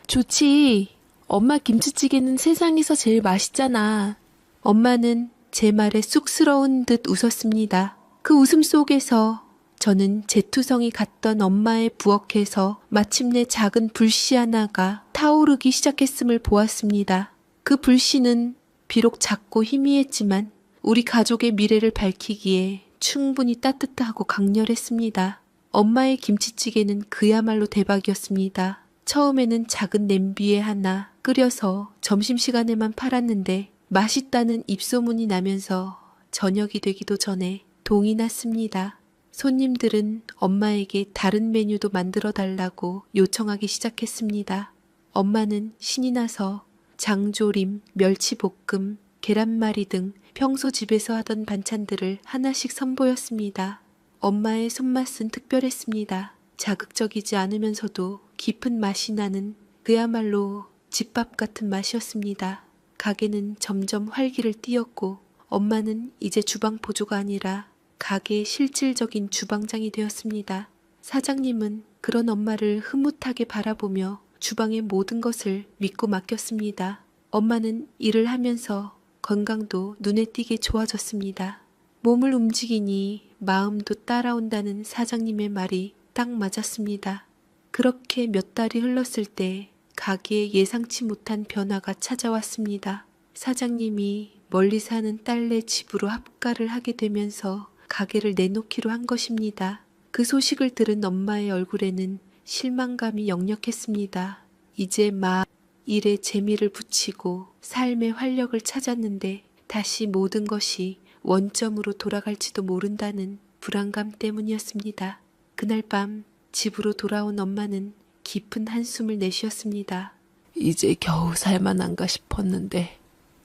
Speaker 2: 좋지. 엄마 김치찌개는 세상에서 제일 맛있잖아.
Speaker 1: 엄마는 제 말에 쑥스러운 듯 웃었습니다. 그 웃음 속에서 저는 재투성이 갔던 엄마의 부엌에서 마침내 작은 불씨 하나가 타오르기 시작했음을 보았습니다. 그 불씨는 비록 작고 희미했지만 우리 가족의 미래를 밝히기에 충분히 따뜻하고 강렬했습니다. 엄마의 김치찌개는 그야말로 대박이었습니다. 처음에는 작은 냄비에 하나 끓여서 점심시간에만 팔았는데 맛있다는 입소문이 나면서 저녁이 되기도 전에 동이 났습니다. 손님들은 엄마에게 다른 메뉴도 만들어 달라고 요청하기 시작했습니다. 엄마는 신이 나서 장조림, 멸치볶음, 계란말이 등 평소 집에서 하던 반찬들을 하나씩 선보였습니다. 엄마의 손맛은 특별했습니다. 자극적이지 않으면서도 깊은 맛이 나는 그야말로 집밥 같은 맛이었습니다. 가게는 점점 활기를 띠었고 엄마는 이제 주방 보조가 아니라 가게의 실질적인 주방장이 되었습니다. 사장님은 그런 엄마를 흐뭇하게 바라보며 주방의 모든 것을 믿고 맡겼습니다. 엄마는 일을 하면서 건강도 눈에 띄게 좋아졌습니다. 몸을 움직이니 마음도 따라온다는 사장님의 말이 딱 맞았습니다. 그렇게 몇 달이 흘렀을 때 가게에 예상치 못한 변화가 찾아왔습니다. 사장님이 멀리 사는 딸네 집으로 합가를 하게 되면서 가게를 내놓기로 한 것입니다. 그 소식을 들은 엄마의 얼굴에는 실망감이 역력했습니다. 이제 막 일에 재미를 붙이고 삶의 활력을 찾았는데 다시 모든 것이 원점으로 돌아갈지도 모른다는 불안감 때문이었습니다. 그날 밤 집으로 돌아온 엄마는 깊은 한숨을 내쉬었습니다.
Speaker 2: 이제 겨우 살만한가 싶었는데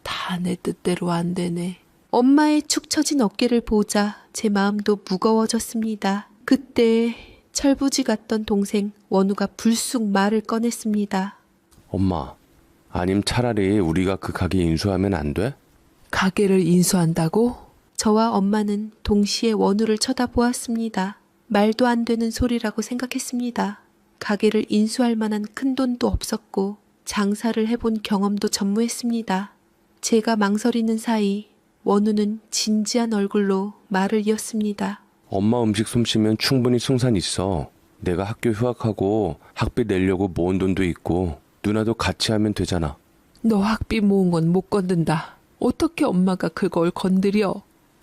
Speaker 2: 다 내 뜻대로 안 되네.
Speaker 1: 엄마의 축 처진 어깨를 보자 제 마음도 무거워졌습니다. 그때 철부지 같던 동생 원우가 불쑥 말을 꺼냈습니다.
Speaker 3: 엄마, 아님 차라리 우리가 그 가게 인수하면 안 돼?
Speaker 2: 가게를 인수한다고?
Speaker 1: 저와 엄마는 동시에 원우를 쳐다보았습니다. 말도 안 되는 소리라고 생각했습니다. 가게를 인수할 만한 큰 돈도 없었고 장사를 해본 경험도 전무했습니다. 제가 망설이는 사이 원우는 진지한 얼굴로 말을 이었습니다.
Speaker 3: 엄마 음식 솜씨면 충분히 승산 있어. 내가 학교 휴학하고 학비 내려고 모은 돈도 있고 누나도 같이 하면 되잖아.
Speaker 2: 너 학비 모은 건 못 건든다. 어떻게 엄마가 그걸 건드려?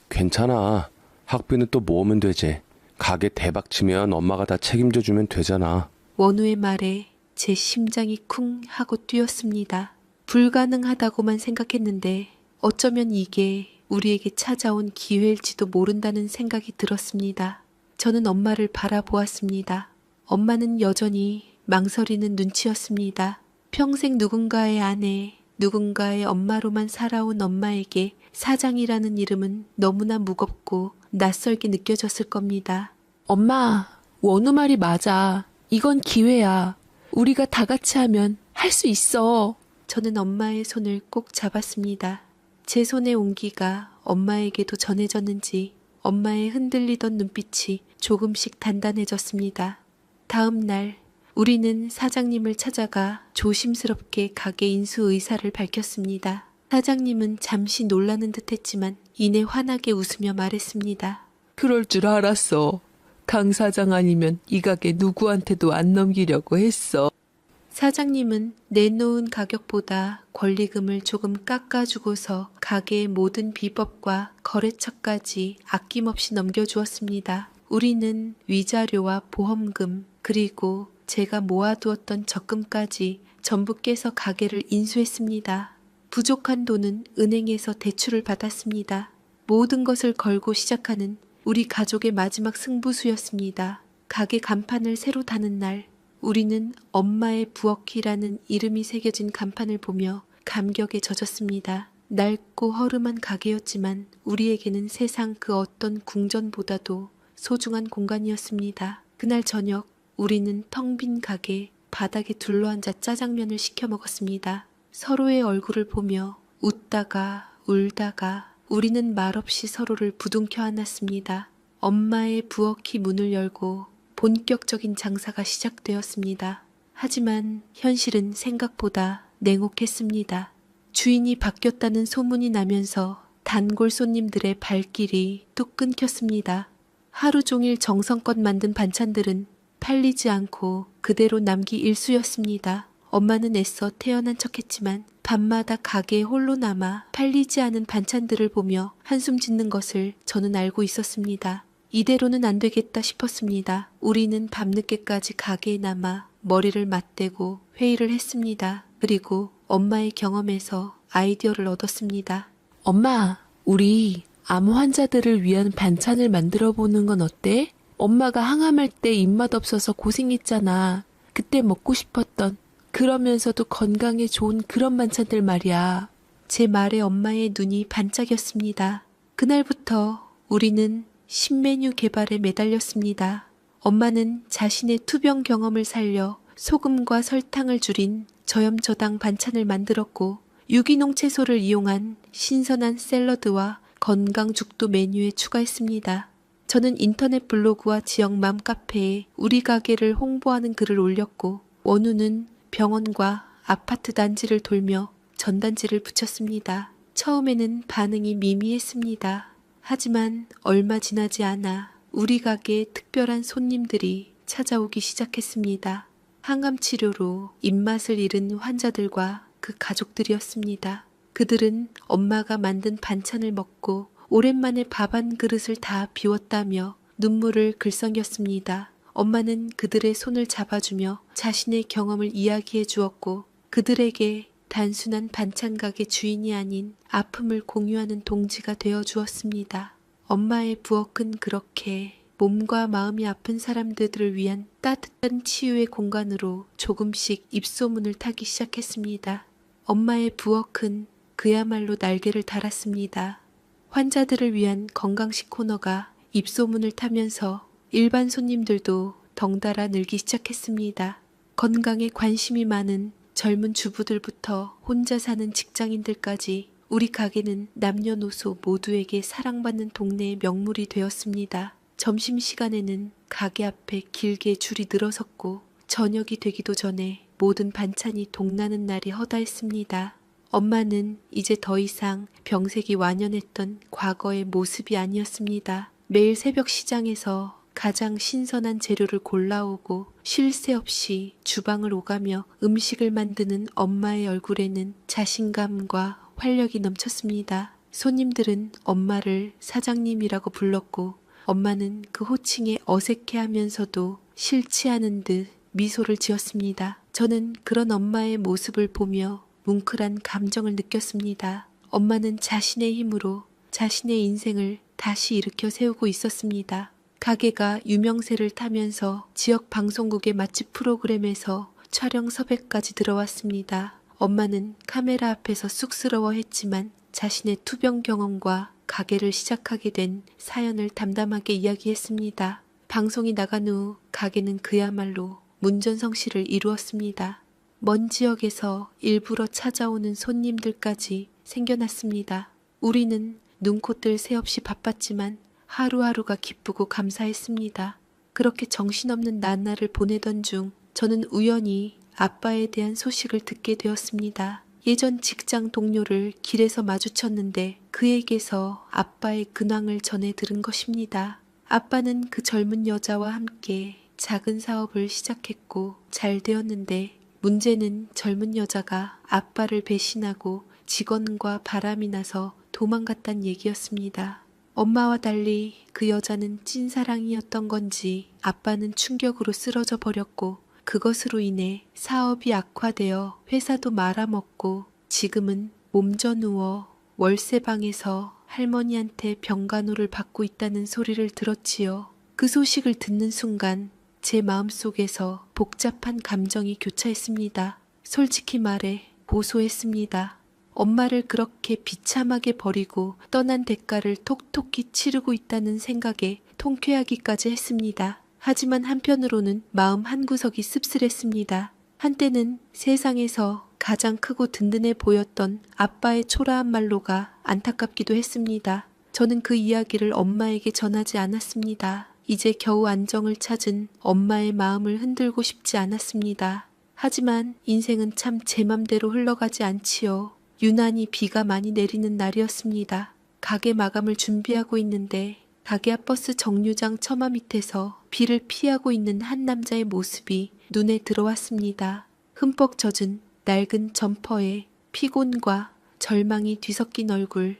Speaker 3: 괜찮아. 학비는 또 모으면 되지. 가게 대박 치면 엄마가 다 책임져 주면 되잖아.
Speaker 1: 원우의 말에 제 심장이 쿵 하고 뛰었습니다. 불가능하다고만 생각했는데 어쩌면 이게 우리에게 찾아온 기회일지도 모른다는 생각이 들었습니다. 저는 엄마를 바라보았습니다. 엄마는 여전히 망설이는 눈치였습니다. 평생 누군가의 아내, 누군가의 엄마로만 살아온 엄마에게 사장이라는 이름은 너무나 무겁고 낯설게 느껴졌을 겁니다.
Speaker 2: 엄마, 원우 말이 맞아. 이건 기회야. 우리가 다 같이 하면 할 수 있어.
Speaker 1: 저는 엄마의 손을 꼭 잡았습니다. 제 손의 온기가 엄마에게도 전해졌는지 엄마의 흔들리던 눈빛이 조금씩 단단해졌습니다. 다음 날 우리는 사장님을 찾아가 조심스럽게 가게 인수 의사를 밝혔습니다. 사장님은 잠시 놀라는 듯했지만 이내 환하게 웃으며 말했습니다.
Speaker 2: 그럴 줄 알았어. 강 사장 아니면 이 가게 누구한테도 안 넘기려고 했어.
Speaker 1: 사장님은 내놓은 가격보다 권리금을 조금 깎아주고서 가게의 모든 비법과 거래처까지 아낌없이 넘겨주었습니다. 우리는 위자료와 보험금 그리고 제가 모아두었던 적금까지 전부 깨서 가게를 인수했습니다. 부족한 돈은 은행에서 대출을 받았습니다. 모든 것을 걸고 시작하는 우리 가족의 마지막 승부수였습니다. 가게 간판을 새로 다는 날 우리는 엄마의 부엌이라는 이름이 새겨진 간판을 보며 감격에 젖었습니다. 낡고 허름한 가게였지만 우리에게는 세상 그 어떤 궁전보다도 소중한 공간이었습니다. 그날 저녁 우리는 텅 빈 가게 바닥에 둘러앉아 짜장면을 시켜 먹었습니다. 서로의 얼굴을 보며 웃다가 울다가 우리는 말없이 서로를 부둥켜 안았습니다. 엄마의 부엌이 문을 열고 본격적인 장사가 시작되었습니다. 하지만 현실은 생각보다 냉혹했습니다. 주인이 바뀌었다는 소문이 나면서 단골 손님들의 발길이 뚝 끊겼습니다. 하루 종일 정성껏 만든 반찬들은 팔리지 않고 그대로 남기 일쑤였습니다. 엄마는 애써 태어난 척했지만 밤마다 가게에 홀로 남아 팔리지 않은 반찬들을 보며 한숨 짓는 것을 저는 알고 있었습니다. 이대로는 안 되겠다 싶었습니다. 우리는 밤늦게까지 가게에 남아 머리를 맞대고 회의를 했습니다. 그리고 엄마의 경험에서 아이디어를 얻었습니다.
Speaker 2: 엄마, 우리 암 환자들을 위한 반찬을 만들어 보는 건 어때? 엄마가 항암할 때 입맛 없어서 고생했잖아. 그때 먹고 싶었던 그러면서도 건강에 좋은 그런 반찬들 말이야.
Speaker 1: 제 말에 엄마의 눈이 반짝였습니다. 그날부터 우리는 신메뉴 개발에 매달렸습니다. 엄마는 자신의 투병 경험을 살려 소금과 설탕을 줄인 저염저당 반찬을 만들었고 유기농 채소를 이용한 신선한 샐러드와 건강죽도 메뉴에 추가했습니다. 저는 인터넷 블로그와 지역 맘카페에 우리 가게를 홍보하는 글을 올렸고 원우는 병원과 아파트 단지를 돌며 전단지를 붙였습니다. 처음에는 반응이 미미했습니다. 하지만 얼마 지나지 않아 우리 가게에 특별한 손님들이 찾아오기 시작했습니다. 항암 치료로 입맛을 잃은 환자들과 그 가족들이었습니다. 그들은 엄마가 만든 반찬을 먹고 오랜만에 밥 한 그릇을 다 비웠다며 눈물을 글썽였습니다. 엄마는 그들의 손을 잡아주며 자신의 경험을 이야기해 주었고 그들에게 단순한 반찬 가게 주인이 아닌 아픔을 공유하는 동지가 되어 주었습니다. 엄마의 부엌은 그렇게 몸과 마음이 아픈 사람들을 위한 따뜻한 치유의 공간으로 조금씩 입소문을 타기 시작했습니다. 엄마의 부엌은 그야말로 날개를 달았습니다. 환자들을 위한 건강식 코너가 입소문을 타면서 일반 손님들도 덩달아 늘기 시작했습니다. 건강에 관심이 많은 젊은 주부들부터 혼자 사는 직장인들까지 우리 가게는 남녀노소 모두에게 사랑받는 동네의 명물이 되었습니다. 점심시간에는 가게 앞에 길게 줄이 늘어섰고 저녁이 되기도 전에 모든 반찬이 동나는 날이 허다했습니다. 엄마는 이제 더 이상 병색이 완연했던 과거의 모습이 아니었습니다. 매일 새벽 시장에서 가장 신선한 재료를 골라오고 쉴 새 없이 주방을 오가며 음식을 만드는 엄마의 얼굴에는 자신감과 활력이 넘쳤습니다. 손님들은 엄마를 사장님이라고 불렀고 엄마는 그 호칭에 어색해하면서도 싫지 않은 듯 미소를 지었습니다. 저는 그런 엄마의 모습을 보며 뭉클한 감정을 느꼈습니다. 엄마는 자신의 힘으로 자신의 인생을 다시 일으켜 세우고 있었습니다. 가게가 유명세를 타면서 지역 방송국의 맛집 프로그램에서 촬영 섭외까지 들어왔습니다. 엄마는 카메라 앞에서 쑥스러워했지만 자신의 투병 경험과 가게를 시작하게 된 사연을 담담하게 이야기했습니다. 방송이 나간 후 가게는 그야말로 문전성시를 이루었습니다. 먼 지역에서 일부러 찾아오는 손님들까지 생겨났습니다. 우리는 눈코 뜰 새 없이 바빴지만 하루하루가 기쁘고 감사했습니다. 그렇게 정신없는 나날을 보내던 중 저는 우연히 아빠에 대한 소식을 듣게 되었습니다. 예전 직장 동료를 길에서 마주쳤는데 그에게서 아빠의 근황을 전해 들은 것입니다. 아빠는 그 젊은 여자와 함께 작은 사업을 시작했고 잘 되었는데 문제는 젊은 여자가 아빠를 배신하고 직원과 바람이 나서 도망갔단 얘기였습니다. 엄마와 달리 그 여자는 찐사랑이었던 건지 아빠는 충격으로 쓰러져 버렸고 그것으로 인해 사업이 악화되어 회사도 말아먹고 지금은 몸져 누워 월세방에서 할머니한테 병간호를 받고 있다는 소리를 들었지요. 그 소식을 듣는 순간 제 마음속에서 복잡한 감정이 교차했습니다. 솔직히 말해 고소했습니다. 엄마를 그렇게 비참하게 버리고 떠난 대가를 톡톡히 치르고 있다는 생각에 통쾌하기까지 했습니다. 하지만 한편으로는 마음 한구석이 씁쓸했습니다. 한때는 세상에서 가장 크고 든든해 보였던 아빠의 초라한 말로가 안타깝기도 했습니다. 저는 그 이야기를 엄마에게 전하지 않았습니다. 이제 겨우 안정을 찾은 엄마의 마음을 흔들고 싶지 않았습니다. 하지만 인생은 참 제 맘대로 흘러가지 않지요. 유난히 비가 많이 내리는 날이었습니다. 가게 마감을 준비하고 있는데 가게 앞 버스 정류장 처마 밑에서 비를 피하고 있는 한 남자의 모습이 눈에 들어왔습니다. 흠뻑 젖은 낡은 점퍼에 피곤과 절망이 뒤섞인 얼굴.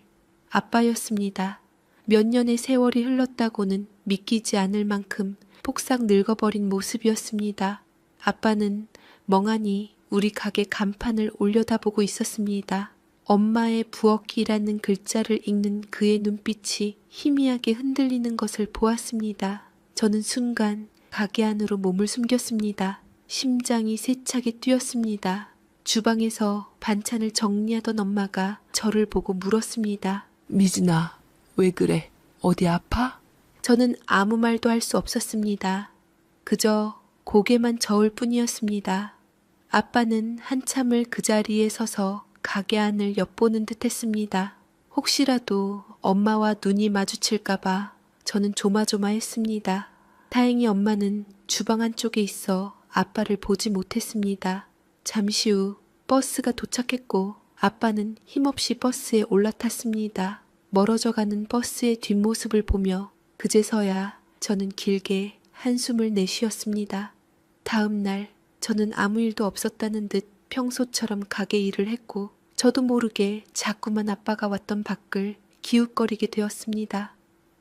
Speaker 1: 아빠였습니다. 몇 년의 세월이 흘렀다고는 믿기지 않을 만큼 폭삭 늙어버린 모습이었습니다. 아빠는 멍하니 우리 가게 간판을 올려다보고 있었습니다. 엄마의 부엌이라는 글자를 읽는 그의 눈빛이 희미하게 흔들리는 것을 보았습니다. 저는 순간 가게 안으로 몸을 숨겼습니다. 심장이 세차게 뛰었습니다. 주방에서 반찬을 정리하던 엄마가 저를 보고 물었습니다.
Speaker 2: 미진아, 왜 그래? 어디 아파?
Speaker 1: 저는 아무 말도 할 수 없었습니다. 그저 고개만 저을 뿐이었습니다. 아빠는 한참을 그 자리에 서서 가게 안을 엿보는 듯 했습니다. 혹시라도 엄마와 눈이 마주칠까봐 저는 조마조마했습니다. 다행히 엄마는 주방 안쪽에 있어 아빠를 보지 못했습니다. 잠시 후 버스가 도착했고 아빠는 힘없이 버스에 올라탔습니다. 멀어져가는 버스의 뒷모습을 보며 그제서야 저는 길게 한숨을 내쉬었습니다. 다음 날 저는 아무 일도 없었다는 듯 평소처럼 가게 일을 했고 저도 모르게 자꾸만 아빠가 왔던 밖을 기웃거리게 되었습니다.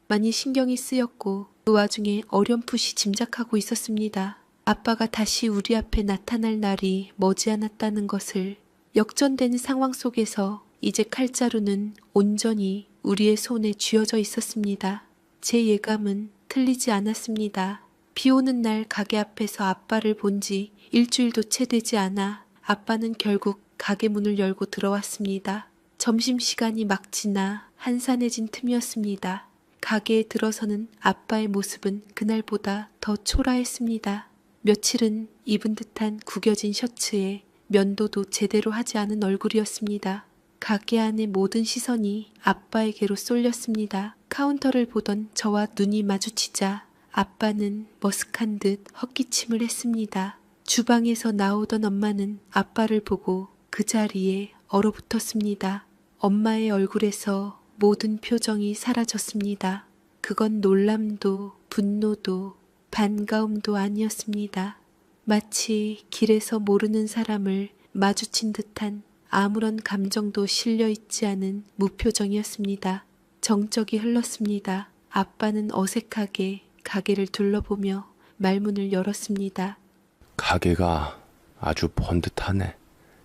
Speaker 1: 많이 신경이 쓰였고 그 와중에 어렴풋이 짐작하고 있었습니다. 아빠가 다시 우리 앞에 나타날 날이 머지않았다는 것을. 역전되는 상황 속에서 이제 칼자루는 온전히 우리의 손에 쥐어져 있었습니다. 제 예감은 틀리지 않았습니다. 비 오는 날 가게 앞에서 아빠를 본 지 일주일도 채 되지 않아 아빠는 결국 가게 문을 열고 들어왔습니다. 점심시간이 막 지나 한산해진 틈이었습니다. 가게에 들어서는 아빠의 모습은 그날보다 더 초라했습니다. 며칠은 입은 듯한 구겨진 셔츠에 면도도 제대로 하지 않은 얼굴이었습니다. 가게 안의 모든 시선이 아빠에게로 쏠렸습니다. 카운터를 보던 저와 눈이 마주치자 아빠는 머쓱한 듯 헛기침을 했습니다. 주방에서 나오던 엄마는 아빠를 보고 그 자리에 얼어붙었습니다. 엄마의 얼굴에서 모든 표정이 사라졌습니다. 그건 놀람도 분노도 반가움도 아니었습니다. 마치 길에서 모르는 사람을 마주친 듯한 아무런 감정도 실려있지 않은 무표정이었습니다. 정적이 흘렀습니다. 아빠는 어색하게 가게를 둘러보며 말문을 열었습니다.
Speaker 3: 가게가 아주 번듯하네.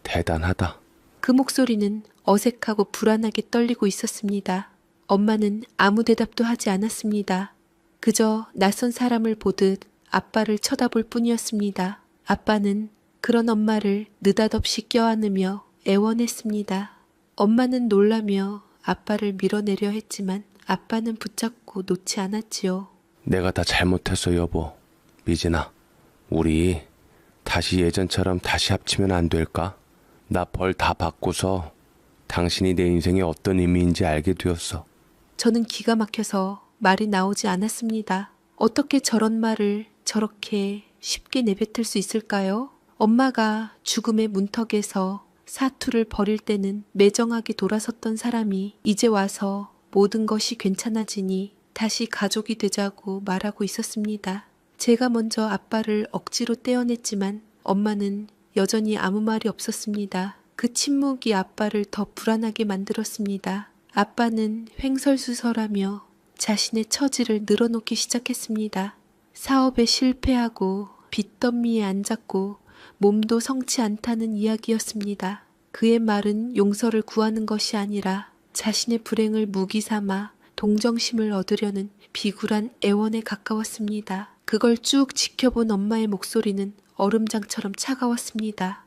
Speaker 3: 대단하다.
Speaker 1: 그 목소리는 어색하고 불안하게 떨리고 있었습니다. 엄마는 아무 대답도 하지 않았습니다. 그저 낯선 사람을 보듯 아빠를 쳐다볼 뿐이었습니다. 아빠는 그런 엄마를 느닷없이 껴안으며 애원했습니다. 엄마는 놀라며 아빠를 밀어내려 했지만 아빠는 붙잡고 놓지 않았지요.
Speaker 3: 내가 다 잘못했어, 여보. 미진아, 우리 다시 예전처럼 다시 합치면 안 될까? 나 벌 다 받고서 당신이 내 인생에 어떤 의미인지 알게 되었어.
Speaker 1: 저는 기가 막혀서 말이 나오지 않았습니다. 어떻게 저런 말을 저렇게 쉽게 내뱉을 수 있을까요? 엄마가 죽음의 문턱에서 사투를 벌일 때는 매정하게 돌아섰던 사람이 이제 와서 모든 것이 괜찮아지니 다시 가족이 되자고 말하고 있었습니다. 제가 먼저 아빠를 억지로 떼어냈지만 엄마는 여전히 아무 말이 없었습니다. 그 침묵이 아빠를 더 불안하게 만들었습니다. 아빠는 횡설수설하며 자신의 처지를 늘어놓기 시작했습니다. 사업에 실패하고 빚더미에 앉았고 몸도 성치 않다는 이야기였습니다. 그의 말은 용서를 구하는 것이 아니라 자신의 불행을 무기 삼아 동정심을 얻으려는 비굴한 애원에 가까웠습니다. 그걸 쭉 지켜본 엄마의 목소리는 얼음장처럼 차가웠습니다.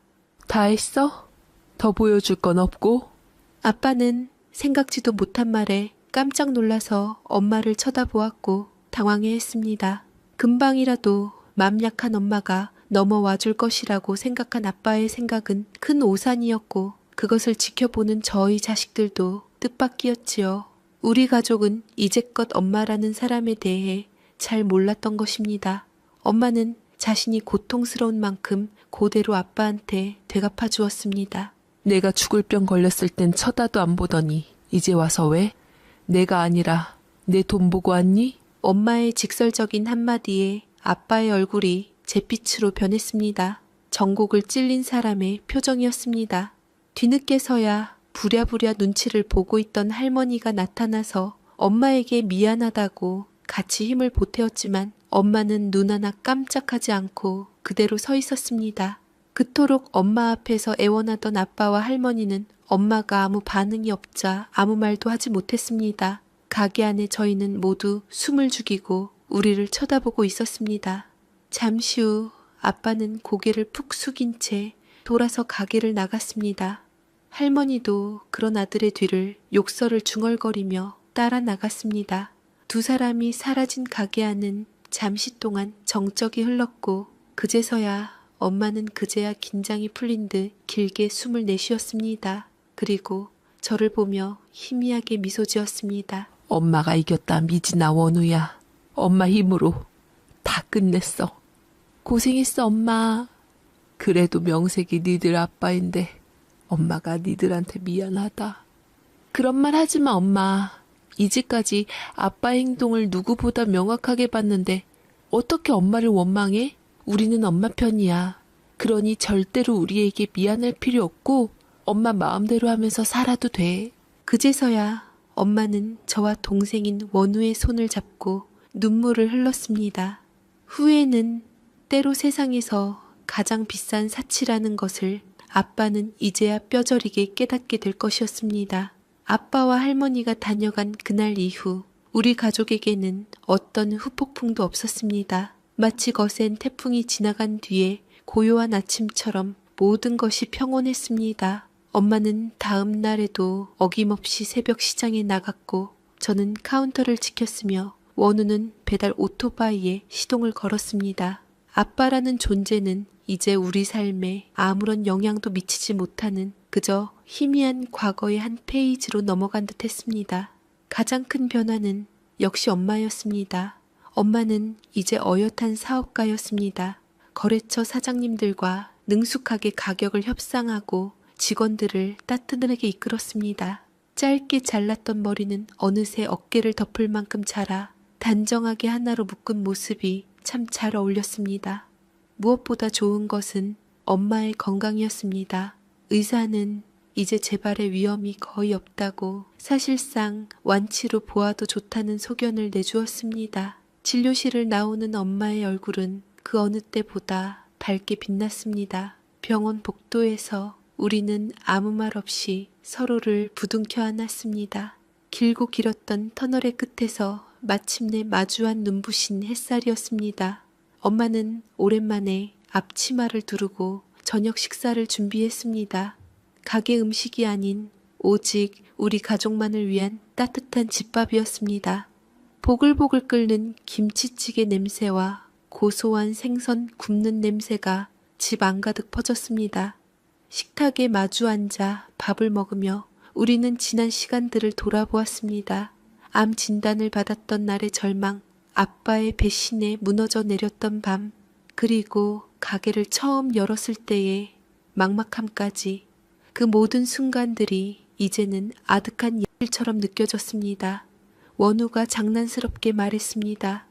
Speaker 2: 다 했어? 더 보여줄 건 없고?
Speaker 1: 아빠는 생각지도 못한 말에 깜짝 놀라서 엄마를 쳐다보았고 당황해했습니다. 금방이라도 맘 약한 엄마가 넘어와 줄 것이라고 생각한 아빠의 생각은 큰 오산이었고 그것을 지켜보는 저희 자식들도 뜻밖이었지요. 우리 가족은 이제껏 엄마라는 사람에 대해 잘 몰랐던 것입니다. 엄마는 자신이 고통스러운 만큼 그대로 아빠한테 되갚아 주었습니다.
Speaker 2: 내가 죽을 병 걸렸을 땐 쳐다도 안 보더니 이제 와서 왜? 내가 아니라 내 돈 보고 왔니?
Speaker 1: 엄마의 직설적인 한마디에 아빠의 얼굴이 잿빛으로 변했습니다. 전곡을 찔린 사람의 표정이었습니다. 뒤늦게서야 부랴부랴 눈치를 보고 있던 할머니가 나타나서 엄마에게 미안하다고 같이 힘을 보태었지만 엄마는 눈 하나 깜짝하지 않고 그대로 서 있었습니다. 그토록 엄마 앞에서 애원하던 아빠와 할머니는 엄마가 아무 반응이 없자 아무 말도 하지 못했습니다. 가게 안에 저희는 모두 숨을 죽이고 우리를 쳐다보고 있었습니다. 잠시 후 아빠는 고개를 푹 숙인 채 돌아서 가게를 나갔습니다. 할머니도 그런 아들의 뒤를 욕설을 중얼거리며 따라 나갔습니다. 두 사람이 사라진 가게 안은 잠시 동안 정적이 흘렀고 그제서야 엄마는 그제야 긴장이 풀린 듯 길게 숨을 내쉬었습니다. 그리고 저를 보며 희미하게 미소 지었습니다.
Speaker 2: 엄마가 이겼다, 미진아, 원우야. 엄마 힘으로 다 끝냈어. 고생했어, 엄마. 그래도 명색이 니들 아빠인데 엄마가 니들한테 미안하다. 그런 말 하지 마, 엄마. 이제까지 아빠 행동을 누구보다 명확하게 봤는데 어떻게 엄마를 원망해? 우리는 엄마 편이야. 그러니 절대로 우리에게 미안할 필요 없고 엄마 마음대로 하면서 살아도 돼.
Speaker 1: 그제서야 엄마는 저와 동생인 원우의 손을 잡고 눈물을 흘렀습니다. 후에는 때로 세상에서 가장 비싼 사치라는 것을 아빠는 이제야 뼈저리게 깨닫게 될 것이었습니다. 아빠와 할머니가 다녀간 그날 이후 우리 가족에게는 어떤 후폭풍도 없었습니다. 마치 거센 태풍이 지나간 뒤에 고요한 아침처럼 모든 것이 평온했습니다. 엄마는 다음 날에도 어김없이 새벽 시장에 나갔고 저는 카운터를 지켰으며 원우는 배달 오토바이에 시동을 걸었습니다. 아빠라는 존재는 이제 우리 삶에 아무런 영향도 미치지 못하는 그저 희미한 과거의 한 페이지로 넘어간 듯 했습니다. 가장 큰 변화는 역시 엄마였습니다. 엄마는 이제 어엿한 사업가였습니다. 거래처 사장님들과 능숙하게 가격을 협상하고 직원들을 따뜻하게 이끌었습니다. 짧게 잘랐던 머리는 어느새 어깨를 덮을 만큼 자라 단정하게 하나로 묶은 모습이 참 잘 어울렸습니다. 무엇보다 좋은 것은 엄마의 건강이었습니다. 의사는 이제 재발의 위험이 거의 없다고 사실상 완치로 보아도 좋다는 소견을 내주었습니다. 진료실을 나오는 엄마의 얼굴은 그 어느 때보다 밝게 빛났습니다. 병원 복도에서 우리는 아무 말 없이 서로를 부둥켜 안았습니다. 길고 길었던 터널의 끝에서 마침내 마주한 눈부신 햇살이었습니다. 엄마는 오랜만에 앞치마를 두르고 저녁 식사를 준비했습니다. 가게 음식이 아닌 오직 우리 가족만을 위한 따뜻한 집밥이었습니다. 보글보글 끓는 김치찌개 냄새와 고소한 생선 굽는 냄새가 집 안가득 퍼졌습니다. 식탁에 마주 앉아 밥을 먹으며 우리는 지난 시간들을 돌아보았습니다. 암 진단을 받았던 날의 절망, 아빠의 배신에 무너져 내렸던 밤, 그리고 가게를 처음 열었을 때의 막막함까지 그 모든 순간들이 이제는 아득한 일처럼 느껴졌습니다. 원우가 장난스럽게 말했습니다.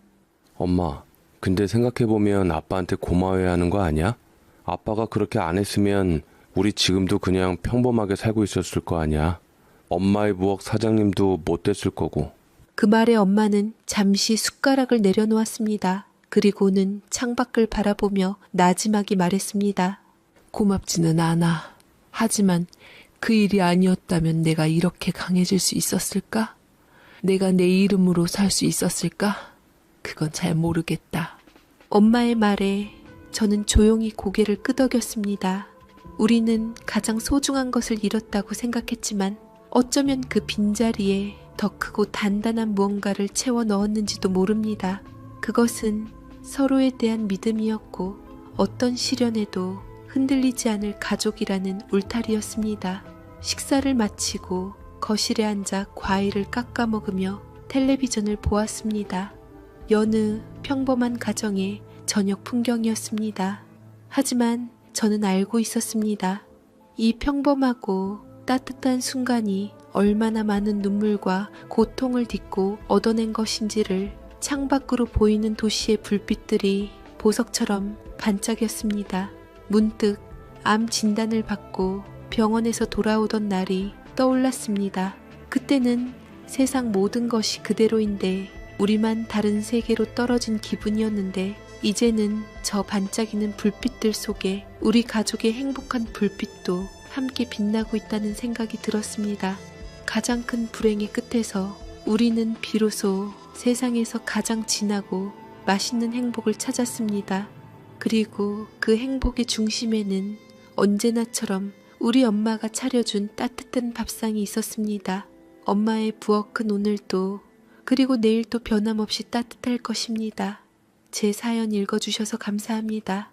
Speaker 3: 엄마, 근데 생각해보면 아빠한테 고마워해야 하는 거 아니야? 아빠가 그렇게 안 했으면 우리 지금도 그냥 평범하게 살고 있었을 거 아니야? 엄마의 부엌 사장님도 못 됐을 거고.
Speaker 1: 그 말에 엄마는 잠시 숟가락을 내려놓았습니다. 그리고는 창밖을 바라보며 나지막이 말했습니다.
Speaker 2: 고맙지는 않아. 하지만 그 일이 아니었다면 내가 이렇게 강해질 수 있었을까? 내가 내 이름으로 살 수 있었을까? 그건 잘 모르겠다.
Speaker 1: 엄마의 말에 저는 조용히 고개를 끄덕였습니다. 우리는 가장 소중한 것을 잃었다고 생각했지만 어쩌면 그 빈자리에 더 크고 단단한 무언가를 채워 넣었는지도 모릅니다. 그것은 서로에 대한 믿음이었고 어떤 시련에도 흔들리지 않을 가족이라는 울타리였습니다. 식사를 마치고 거실에 앉아 과일을 깎아 먹으며 텔레비전을 보았습니다. 여느 평범한 가정의 저녁 풍경이었습니다. 하지만 저는 알고 있었습니다. 이 평범하고 따뜻한 순간이 얼마나 많은 눈물과 고통을 딛고 얻어낸 것인지를 창밖으로 보이는 도시의 불빛들이 보석처럼 반짝였습니다. 문득 암 진단을 받고 병원에서 돌아오던 날이 떠올랐습니다. 그때는 세상 모든 것이 그대로인데 우리만 다른 세계로 떨어진 기분이었는데 이제는 저 반짝이는 불빛들 속에 우리 가족의 행복한 불빛도 함께 빛나고 있다는 생각이 들었습니다. 가장 큰 불행의 끝에서 우리는 비로소 세상에서 가장 진하고 맛있는 행복을 찾았습니다. 그리고 그 행복의 중심에는 언제나처럼 우리 엄마가 차려준 따뜻한 밥상이 있었습니다. 엄마의 부엌은 오늘도 그리고 내일도 변함없이 따뜻할 것입니다. 제 사연 읽어주셔서 감사합니다.